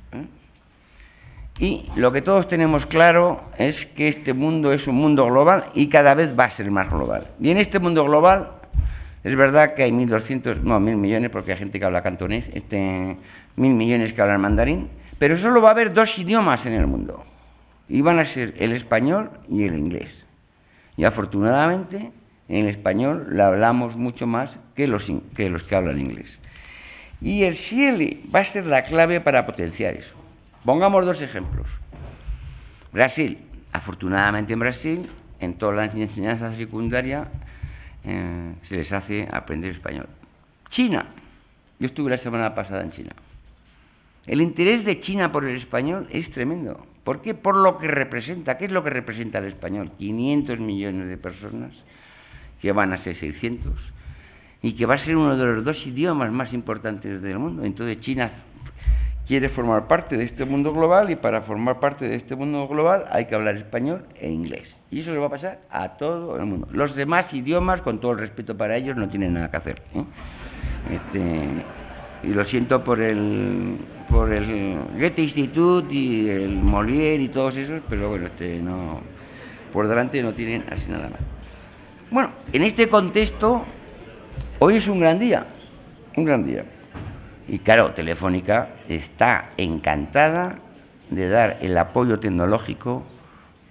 Y lo que todos tenemos claro es que este mundo es un mundo global y cada vez va a ser más global. Y en este mundo global es verdad que hay 1.200, no, 1.000 millones, porque hay gente que habla cantonés, 1.000 millones que hablan mandarín, pero solo va a haber 2 idiomas en el mundo. Y van a ser el español y el inglés. Y afortunadamente en el español lo hablamos mucho más que los que hablan inglés. Y el SIELE va a ser la clave para potenciar eso. Pongamos 2 ejemplos. Brasil. Afortunadamente en Brasil, en todas las enseñanzas secundarias, se les hace aprender español. China. Yo estuve la semana pasada en China. El interés de China por el español es tremendo. ¿Por qué? Por lo que representa. ¿Qué es lo que representa el español? 500 millones de personas, que van a ser 600, y que va a ser uno de los 2 idiomas más importantes del mundo. Entonces China quiere formar parte de este mundo global, y para formar parte de este mundo global hay que hablar español e inglés. Y eso le va a pasar a todo el mundo. Los demás idiomas, con todo el respeto para ellos, no tienen nada que hacer, ¿eh? Y lo siento por el Goethe Institut y el Molière y todos esos, pero bueno, no, por delante no tienen así nada más. Bueno, en este contexto, hoy es un gran día, un gran día. Y claro, Telefónica está encantada de dar el apoyo tecnológico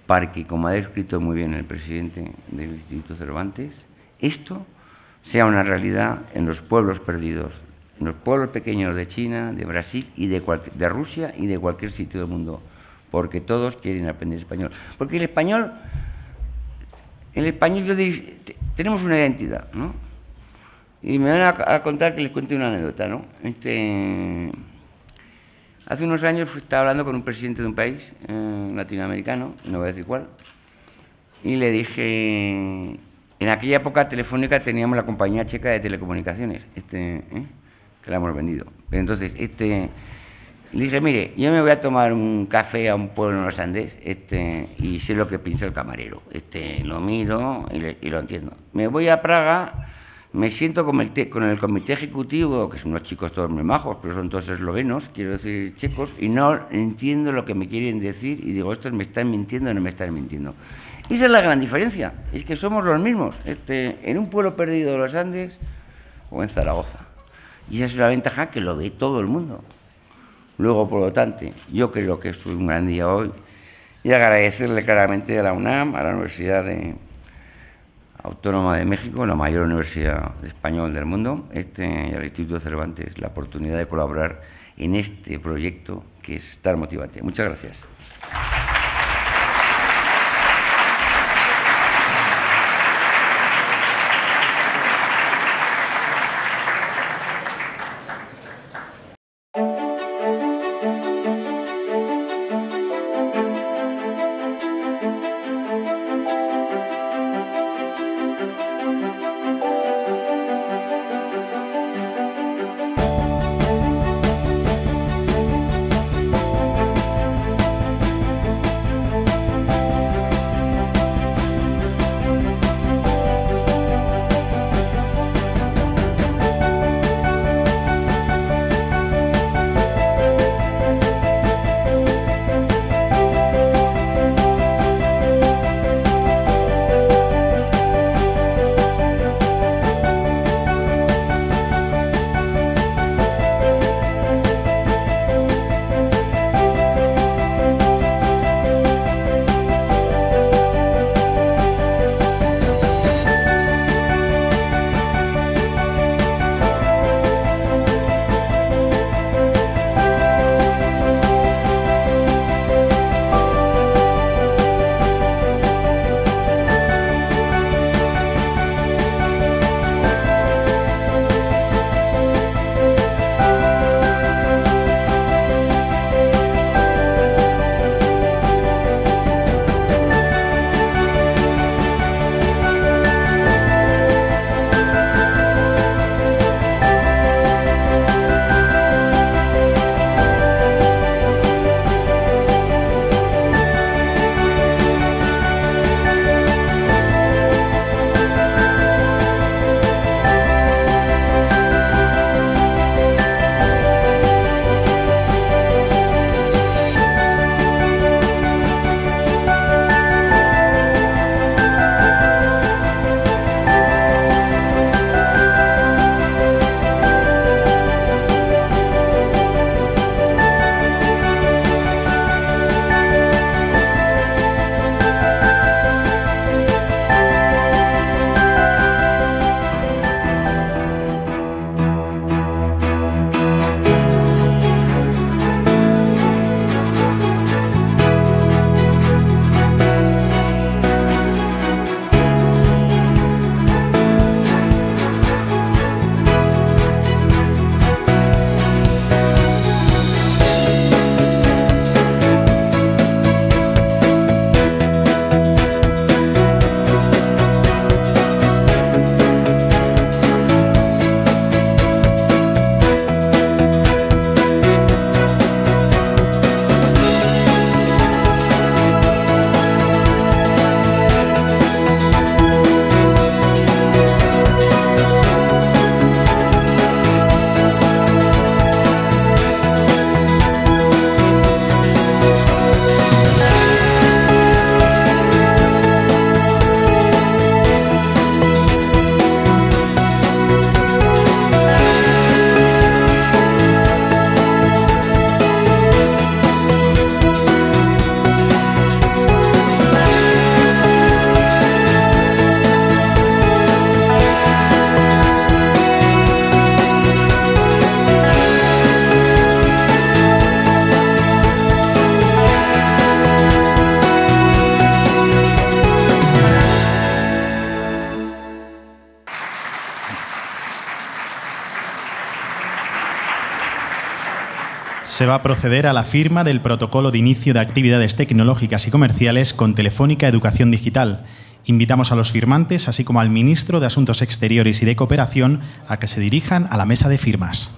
para que, como ha descrito muy bien el presidente del Instituto Cervantes, esto sea una realidad en los pueblos perdidos, en los pueblos pequeños de China, de Brasil y de Rusia y de cualquier sitio del mundo, porque todos quieren aprender español. Porque el español yo diría, tenemos una identidad, ¿no? Y me van a contar que les cuente una anécdota, ¿no? Hace unos años estaba hablando con un presidente de un país latinoamericano, no voy a decir cuál, y le dije, en aquella época Telefónica teníamos la compañía checa de telecomunicaciones, que la hemos vendido. Entonces, le dije, mire, yo me voy a tomar un café a un pueblo en los Andes, y sé lo que piensa el camarero. Lo miro y lo entiendo. Me voy a Praga, me siento con el comité ejecutivo, que son unos chicos todos muy majos, pero son todos eslovenos, quiero decir checos, y no entiendo lo que me quieren decir, y digo, estos me están mintiendo o no me están mintiendo. Y esa es la gran diferencia, es que somos los mismos, en un pueblo perdido de los Andes o en Zaragoza. Y esa es una ventaja que lo ve todo el mundo. Luego, por lo tanto, yo creo que es un gran día hoy, y agradecerle claramente a la UNAM, a la Universidad Autónoma de México, la mayor universidad española del mundo, y al Instituto Cervantes, la oportunidad de colaborar en este proyecto que es tan motivante. Muchas gracias. se va a proceder a la firma del protocolo de inicio de actividades tecnológicas y comerciales con Telefónica Educación Digital. Invitamos a los firmantes, así como al ministro de Asuntos Exteriores y de Cooperación, a que se dirijan a la mesa de firmas.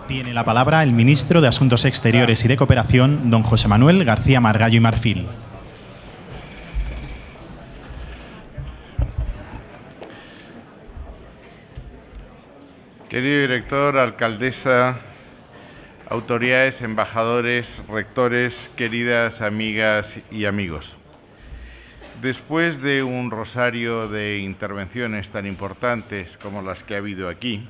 Tiene la palabra el ministro de Asuntos Exteriores y de Cooperación, don José Manuel García Margallo y Marfil. Querido director, alcaldesa, autoridades, embajadores, rectores, queridas amigas y amigos. Después de un rosario de intervenciones tan importantes como las que ha habido aquí,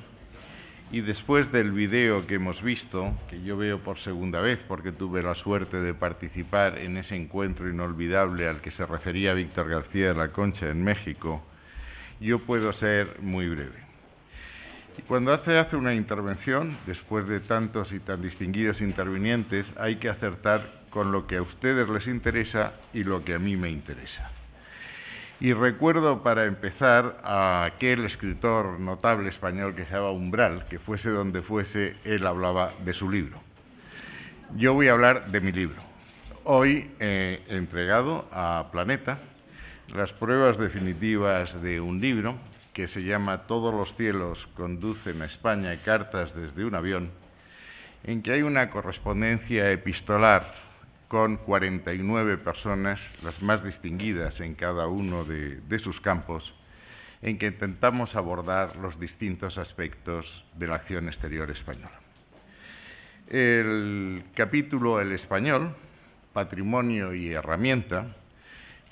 y después del video que hemos visto, que yo veo por segunda vez porque tuve la suerte de participar en ese encuentro inolvidable al que se refería Víctor García de la Concha en México, yo puedo ser muy breve. Y cuando se hace una intervención, después de tantos y tan distinguidos intervinientes, hay que acertar con lo que a ustedes les interesa y lo que a mí me interesa. Y recuerdo, para empezar, a aquel escritor notable español que se llama Umbral, que fuese donde fuese, él hablaba de su libro. Yo voy a hablar de mi libro. Hoy he entregado a Planeta las pruebas definitivas de un libro que se llama Todos los cielos conducen a España, cartas desde un avión, en que hay una correspondencia epistolar con 49 personas, las más distinguidas en cada uno de sus campos, en que intentamos abordar los distintos aspectos de la acción exterior española. El capítulo El Español, Patrimonio y Herramienta,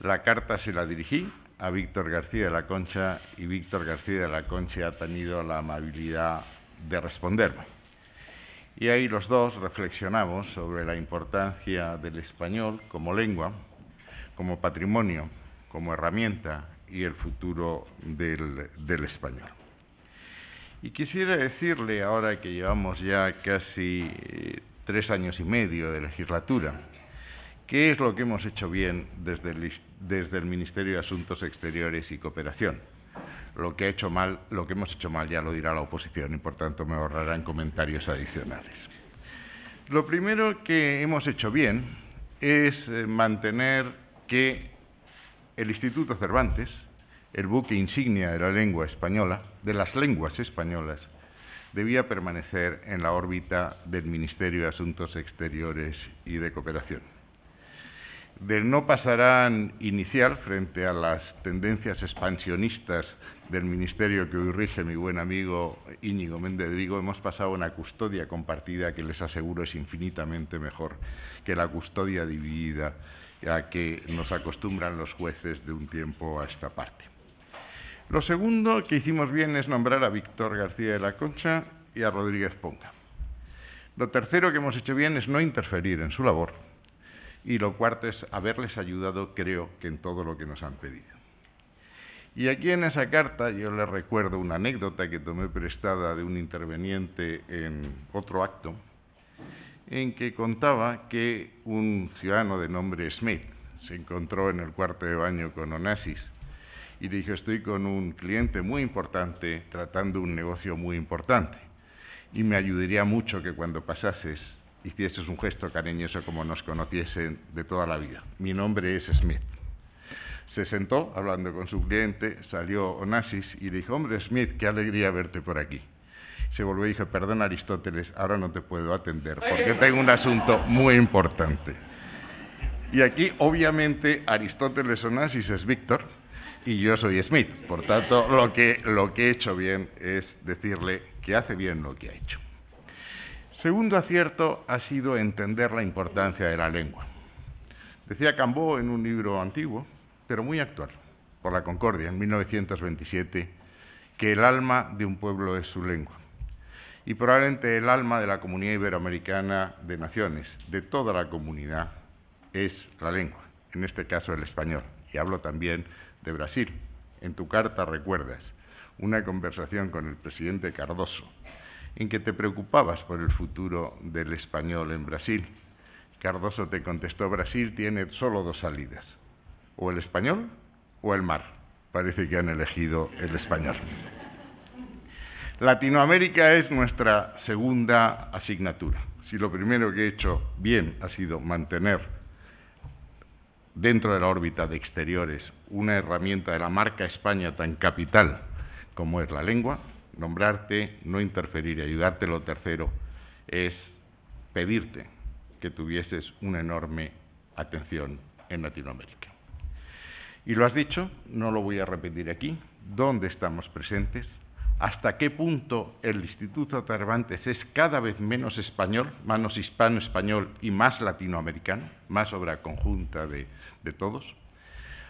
la carta se la dirigí a Víctor García de la Concha y Víctor García de la Concha ha tenido la amabilidad de responderme. Y ahí los dos reflexionamos sobre la importancia del español como lengua, como patrimonio, como herramienta y el futuro del español. Y quisiera decirle, ahora que llevamos ya casi 3 años y medio de legislatura, qué es lo que hemos hecho bien desde el Ministerio de Asuntos Exteriores y Cooperación. Lo que hemos hecho mal ya lo dirá la oposición y, por tanto, me ahorrarán comentarios adicionales. Lo primero que hemos hecho bien es mantener que el Instituto Cervantes, el buque insignia de la lengua española, de las lenguas españolas, debía permanecer en la órbita del Ministerio de Asuntos Exteriores y de Cooperación. Del no pasarán inicial frente a las tendencias expansionistas del ministerio que hoy rige mi buen amigo Íñigo Méndez de Vigo, hemos pasado a una custodia compartida que les aseguro es infinitamente mejor que la custodia dividida a que nos acostumbran los jueces de un tiempo a esta parte. Lo segundo que hicimos bien es nombrar a Víctor García de la Concha y a Rodríguez Ponga. Lo tercero que hemos hecho bien es no interferir en su labor. Y lo cuarto es haberles ayudado, creo, que en todo lo que nos han pedido. Y aquí en esa carta yo le recuerdo una anécdota que tomé prestada de un interveniente en otro acto, en que contaba que un ciudadano de nombre Smith se encontró en el cuarto de baño con Onassis y le dijo: estoy con un cliente muy importante tratando un negocio muy importante y me ayudaría mucho que cuando pasases hicieses un gesto cariñoso como nos conociesen de toda la vida. Mi nombre es Smith. Se sentó hablando con su cliente, salió Onassis y le dijo: hombre Smith, qué alegría verte por aquí. Se volvió y dijo: perdón Aristóteles, ahora no te puedo atender porque tengo un asunto muy importante. Y aquí obviamente Aristóteles Onassis es Víctor y yo soy Smith. Por tanto, lo que he hecho bien es decirle que hace bien lo que ha hecho. Segundo acierto ha sido entender la importancia de la lengua. Decía Cambó en un libro antiguo, pero muy actual, por la Concordia, en 1927, que el alma de un pueblo es su lengua. Y probablemente el alma de la comunidad iberoamericana de naciones, de toda la comunidad, es la lengua, en este caso el español. Y hablo también de Brasil. En tu carta recuerdas una conversación con el presidente Cardoso, en que te preocupabas por el futuro del español en Brasil. Cardoso te contestó: Brasil tiene solo dos salidas, o el español o el mar. Parece que han elegido el español. Latinoamérica es nuestra segunda asignatura. Si lo primero que he hecho bien ha sido mantener dentro de la órbita de exteriores una herramienta de la marca España tan capital como es la lengua, nombrarte, no interferir y ayudarte. Lo tercero es pedirte que tuvieses una enorme atención en Latinoamérica. Y lo has dicho, no lo voy a repetir aquí, ¿dónde estamos presentes? ¿Hasta qué punto el Instituto Cervantes es cada vez menos español, menos hispano-español y más latinoamericano, más obra conjunta de todos?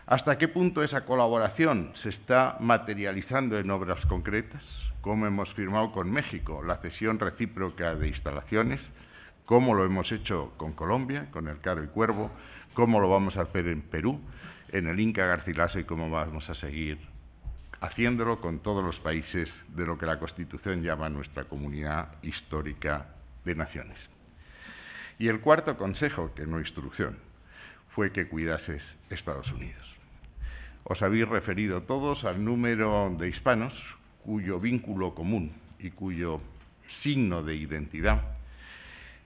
¿Hasta qué punto esa colaboración se está materializando en obras concretas? ¿Cómo hemos firmado con México la cesión recíproca de instalaciones? ¿Cómo lo hemos hecho con Colombia, con el Caro y Cuervo? ¿Cómo lo vamos a hacer en Perú, en el Inca Garcilaso? ¿Y cómo vamos a seguir haciéndolo con todos los países de lo que la Constitución llama nuestra comunidad histórica de naciones? Y el cuarto consejo, que no instrucción, fue que cuidases Estados Unidos. Os habéis referido todos al número de hispanos cuyo vínculo común y cuyo signo de identidad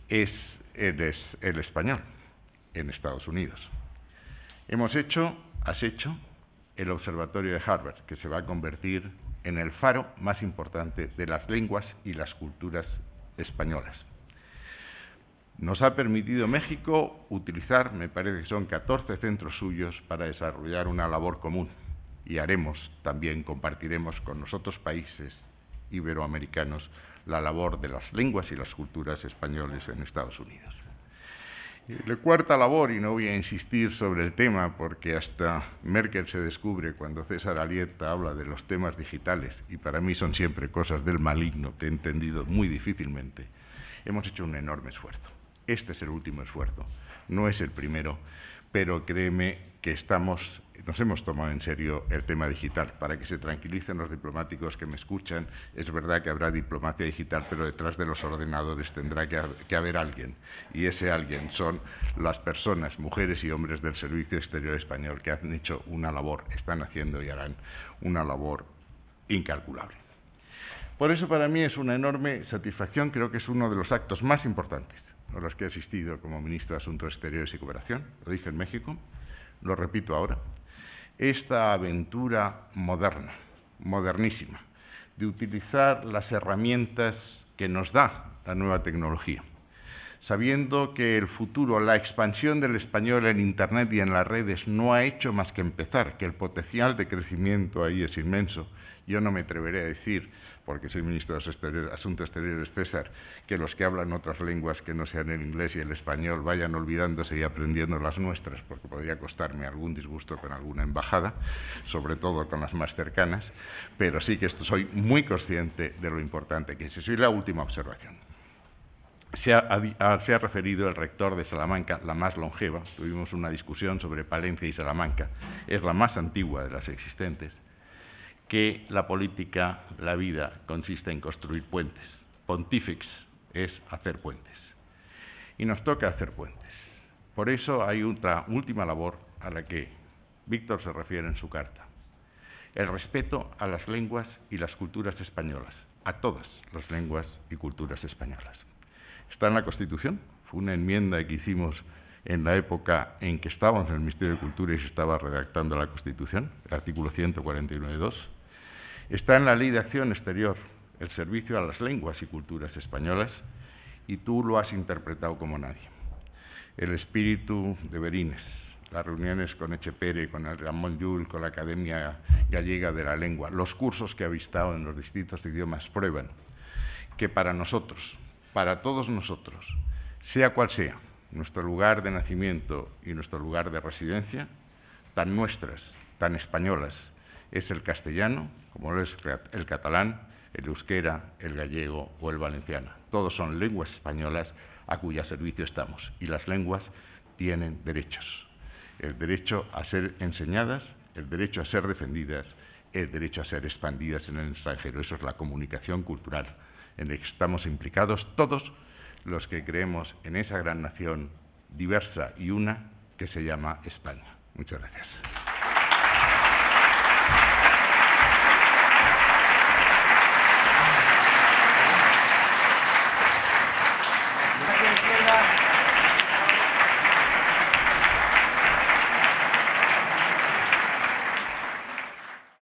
es el español en Estados Unidos. Has hecho el Observatorio de Harvard, que se va a convertir en el faro más importante de las lenguas y las culturas españolas. Nos ha permitido México utilizar, me parece que son 14 centros suyos para desarrollar una labor común, y compartiremos con los otros países iberoamericanos la labor de las lenguas y las culturas españoles en Estados Unidos. La cuarta labor, y no voy a insistir sobre el tema porque hasta Merkel se descubre cuando César Alierta habla de los temas digitales, y para mí son siempre cosas del maligno que he entendido muy difícilmente. Hemos hecho un enorme esfuerzo. Este es el último esfuerzo, no es el primero, pero créeme que nos hemos tomado en serio el tema digital. Para que se tranquilicen los diplomáticos que me escuchan, es verdad que habrá diplomacia digital, pero detrás de los ordenadores tendrá que haber alguien, y ese alguien son las personas, mujeres y hombres del Servicio Exterior Español, que han hecho una labor, están haciendo y harán una labor incalculable. Por eso para mí es una enorme satisfacción, creo que es uno de los actos más importantes a los que he asistido como ministro de Asuntos Exteriores y Cooperación, lo dije en México, lo repito ahora, esta aventura moderna, modernísima, de utilizar las herramientas que nos da la nueva tecnología, sabiendo que el futuro, la expansión del español en Internet y en las redes no ha hecho más que empezar, que el potencial de crecimiento ahí es inmenso. Yo no me atreveré a decir, porque soy ministro de Asuntos Exteriores, César, que los que hablan otras lenguas que no sean el inglés y el español vayan olvidándose y aprendiendo las nuestras, porque podría costarme algún disgusto con alguna embajada, sobre todo con las más cercanas, pero sí que soy muy consciente de lo importante que es. Y la última observación. Se ha referido el rector de Salamanca, la más longeva. Tuvimos una discusión sobre Palencia y Salamanca. Es la más antigua de las existentes. que la política, la vida, consiste en construir puentes. Pontifex es hacer puentes. Y nos toca hacer puentes. Por eso hay otra última labor a la que Víctor se refiere en su carta. El respeto a las lenguas y las culturas españolas, a todas las lenguas y culturas españolas. Está en la Constitución, fue una enmienda que hicimos en la época en que estábamos en el Ministerio de Cultura y se estaba redactando la Constitución, el artículo 149.2. Está en la Ley de Acción Exterior, el servicio a las lenguas y culturas españolas, y tú lo has interpretado como nadie. El espíritu de Berines, las reuniones con Echepere, con el Ramón Llull, con la Academia Gallega de la Lengua, los cursos que ha visto en los distintos idiomas prueban que para nosotros, para todos nosotros, sea cual sea nuestro lugar de nacimiento y nuestro lugar de residencia, tan nuestras, tan españolas, es el castellano, como lo es el catalán, el euskera, el gallego o el valenciano. Todos son lenguas españolas a cuyo servicio estamos. Y las lenguas tienen derechos. El derecho a ser enseñadas, el derecho a ser defendidas, el derecho a ser expandidas en el extranjero. Eso es la comunicación cultural en la que estamos implicados todos los que creemos en esa gran nación diversa y una que se llama España. Muchas gracias.